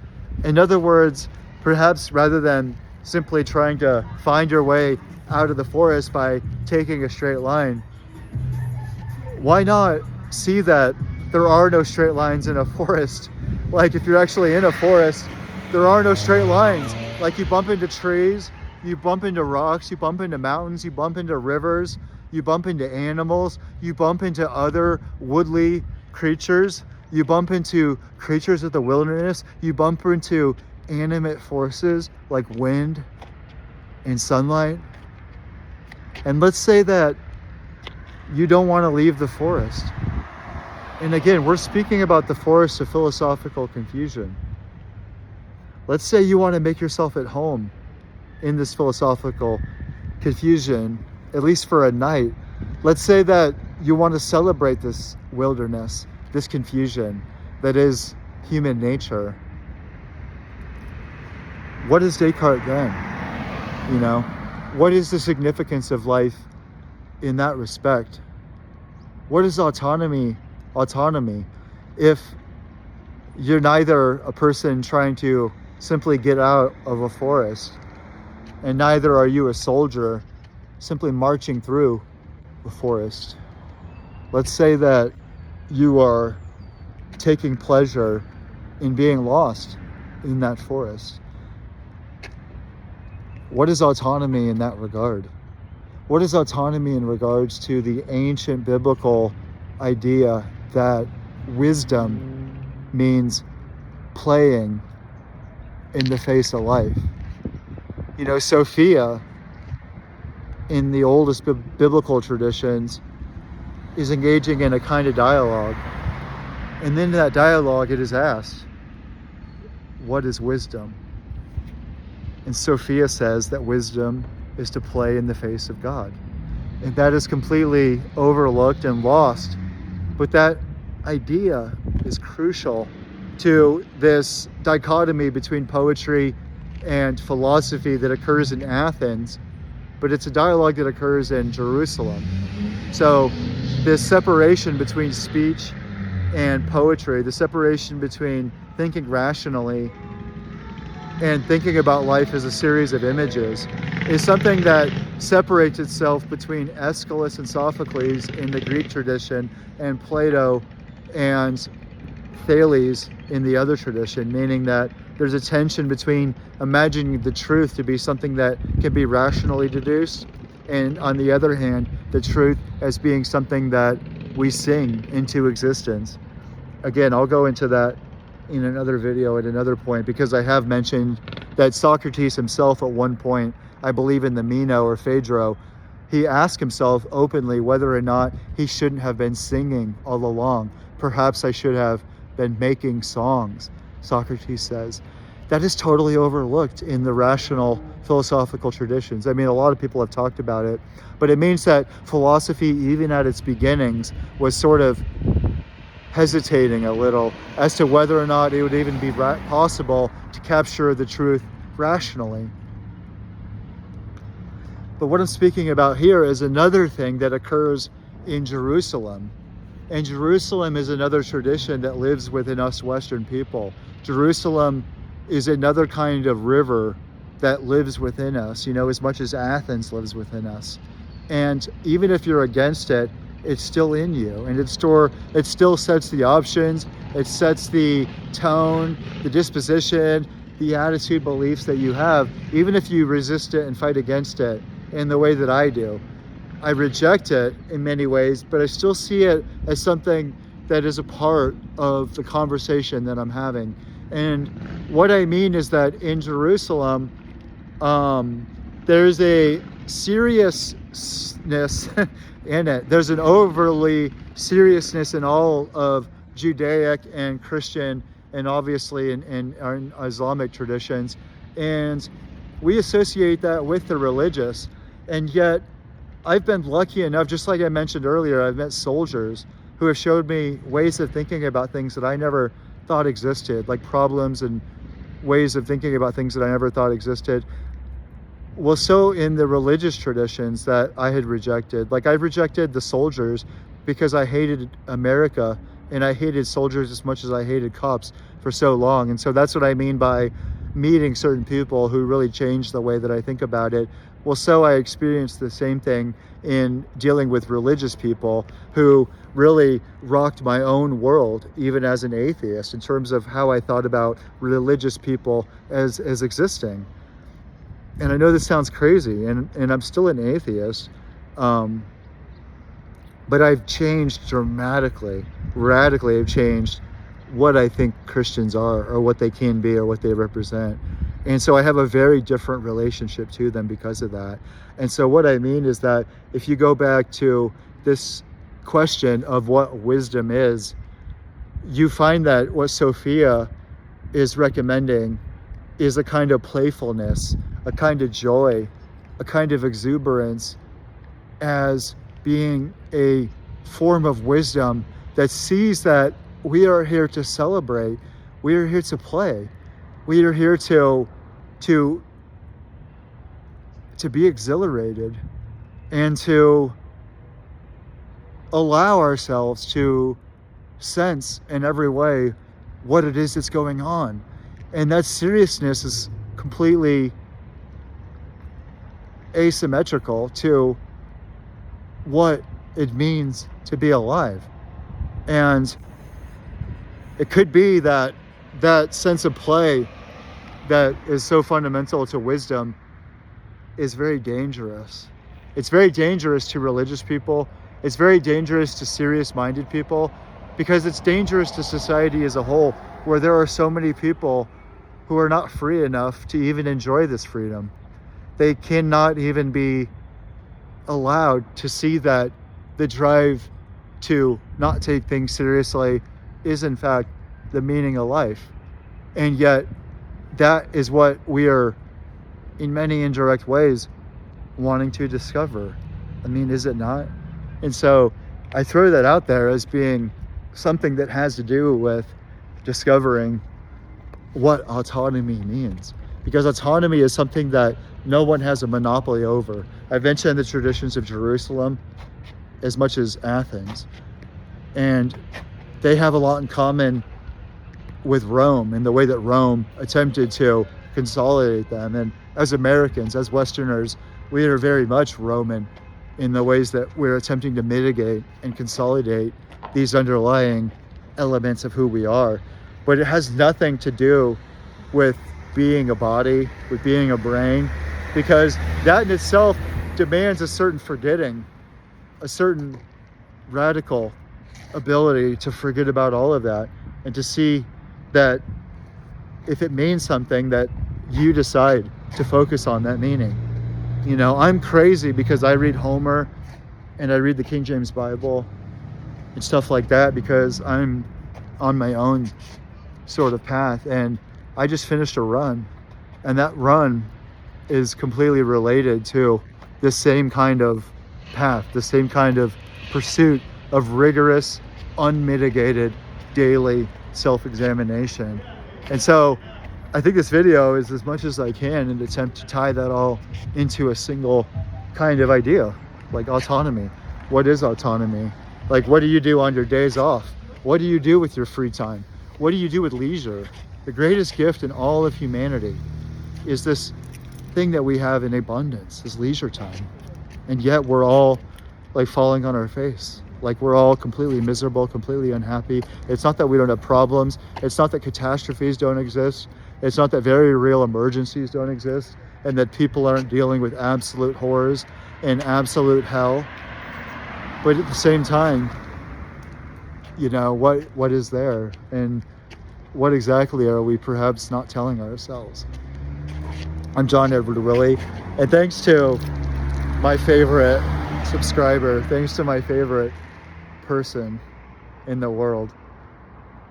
In other words, perhaps rather than simply trying to find your way out of the forest by taking a straight line, why not see that there are no straight lines in a forest? Like, if you're actually in a forest, there are no straight lines. Like, you bump into trees, you bump into rocks, you bump into mountains, you bump into rivers, you bump into animals, you bump into other woodly creatures, you bump into creatures of the wilderness, you bump into animate forces like wind and sunlight. And let's say that you don't want to leave the forest. And again, we're speaking about the forest of philosophical confusion. Let's say you want to make yourself at home in this philosophical confusion, at least for a night. Let's say that you want to celebrate this wilderness, this confusion that is human nature. What is Descartes then? You know, what is the significance of life in that respect? What is autonomy if you're neither a person trying to simply get out of a forest, and neither are you a soldier simply marching through the forest? Let's say that you are taking pleasure in being lost in that forest. What is autonomy in that regard? What is autonomy in regards to the ancient biblical idea that wisdom means playing in the face of life? You know, Sophia, in the oldest biblical traditions, is engaging in a kind of dialogue. And then in that dialogue, it is asked, what is wisdom? And Sophia says that wisdom is to play in the face of God. And that is completely overlooked and lost. But that idea is crucial to this dichotomy between poetry and philosophy that occurs in Athens, but it's a dialogue that occurs in Jerusalem. So this separation between speech and poetry, the separation between thinking rationally and thinking about life as a series of images, is something that separates itself between Aeschylus and Sophocles in the Greek tradition and Plato and Thales in the other tradition, meaning that there's a tension between imagining the truth to be something that can be rationally deduced, and on the other hand, the truth as being something that we sing into existence. Again, I'll go into that in another video at another point, because I have mentioned that Socrates himself at one point, I believe in the Meno or Phaedro, he asked himself openly whether or not he shouldn't have been singing all along. Perhaps I should have been making songs, Socrates says. That is totally overlooked in the rational philosophical traditions. I mean, a lot of people have talked about it, but it means that philosophy, even at its beginnings, was sort of hesitating a little as to whether or not it would even be possible to capture the truth rationally. But what I'm speaking about here is another thing that occurs in Jerusalem. And Jerusalem is another tradition that lives within us Western people. Jerusalem is another kind of river that lives within us, as much as Athens lives within us. And even if you're against it, it's still in you, and it still sets the options, it sets the tone, the disposition, the attitude, beliefs that you have, even if you resist it and fight against it in the way that I do. I reject it in many ways, but I still see it as something that is a part of the conversation that I'm having. And what I mean is that in Jerusalem, there's a seriousness in it. There's an overly seriousness in all of Judaic and Christian, and obviously in Islamic traditions. And we associate that with the religious. And yet, I've been lucky enough, just like I mentioned earlier, I've met soldiers who have showed me ways of thinking about things that I never thought existed, like problems and ways of thinking about things that I never thought existed. Well, so in the religious traditions that I had rejected, like I've rejected the soldiers because I hated America, and I hated soldiers as much as I hated cops for so long. And so that's what I mean by meeting certain people who really changed the way that I think about it. Well, so I experienced the same thing in dealing with religious people who really rocked my own world, even as an atheist, in terms of how I thought about religious people as existing. And I know this sounds crazy, and I'm still an atheist, but I've changed dramatically, radically. I've changed what I think Christians are, or what they can be, or what they represent. And so I have a very different relationship to them because of that. And so what I mean is that if you go back to this question of what wisdom is, you find that what Sophia is recommending is a kind of playfulness, a kind of joy, a kind of exuberance, as being a form of wisdom that sees that we are here to celebrate, we are here to play, we are here to be exhilarated, and to allow ourselves to sense in every way what it is that's going on. And that seriousness is completely asymmetrical to what it means to be alive. And it could be that that sense of play that is so fundamental to wisdom is very dangerous. It's very dangerous to religious people. It's very dangerous to serious-minded people, because it's dangerous to society as a whole, where there are so many people who are not free enough to even enjoy this freedom. They cannot even be allowed to see that the drive to not take things seriously is in fact the meaning of life. And yet that is what we are, in many indirect ways, wanting to discover. I mean, is it not? And so I throw that out there as being something that has to do with discovering what autonomy means, because autonomy is something that no one has a monopoly over. I mentioned the traditions of Jerusalem as much as Athens, and they have a lot in common with Rome, in the way that Rome attempted to consolidate them. And as Americans, as Westerners, we are very much Roman in the ways that we're attempting to mitigate and consolidate these underlying elements of who we are. But it has nothing to do with being a body, with being a brain, because that in itself demands a certain forgetting, a certain radical ability to forget about all of that, and to see that if it means something, that you decide to focus on that meaning. You know, I'm crazy because I read Homer and I read the King James Bible and stuff like that because I'm on my own sort of path, and I just finished a run, and that run is completely related to the same kind of path, the same kind of pursuit of rigorous, unmitigated, daily self-examination. And so I think this video is as much as I can an attempt to tie that all into a single kind of idea, like autonomy. What is autonomy? Like, what do you do on your days off? What do you do with your free time? What do you do with leisure? The greatest gift in all of humanity is this thing that we have in abundance, is leisure time. And yet we're all like falling on our face. Like, we're all completely miserable, completely unhappy. It's not that we don't have problems. It's not that catastrophes don't exist. It's not that very real emergencies don't exist and that people aren't dealing with absolute horrors and absolute hell. But at the same time, you know, what is there? And what exactly are we perhaps not telling ourselves? I'm John Edward Willie, and thanks to my favorite subscriber, thanks to my favorite person in the world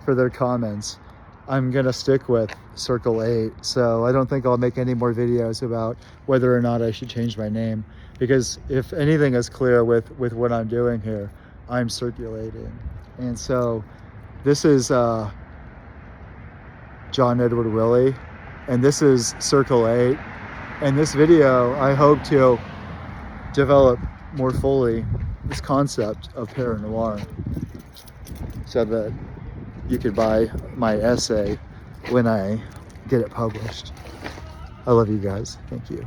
for their comments, I'm gonna stick with Circle 8. So I don't think I'll make any more videos about whether or not I should change my name, because if anything is clear with what I'm doing here, I'm circulating. And so this is John Edward Willie, and this is Circle 8. And this video, I hope to develop more fully this concept of paranoir so that you could buy my essay when I get it published. I love you guys. Thank you.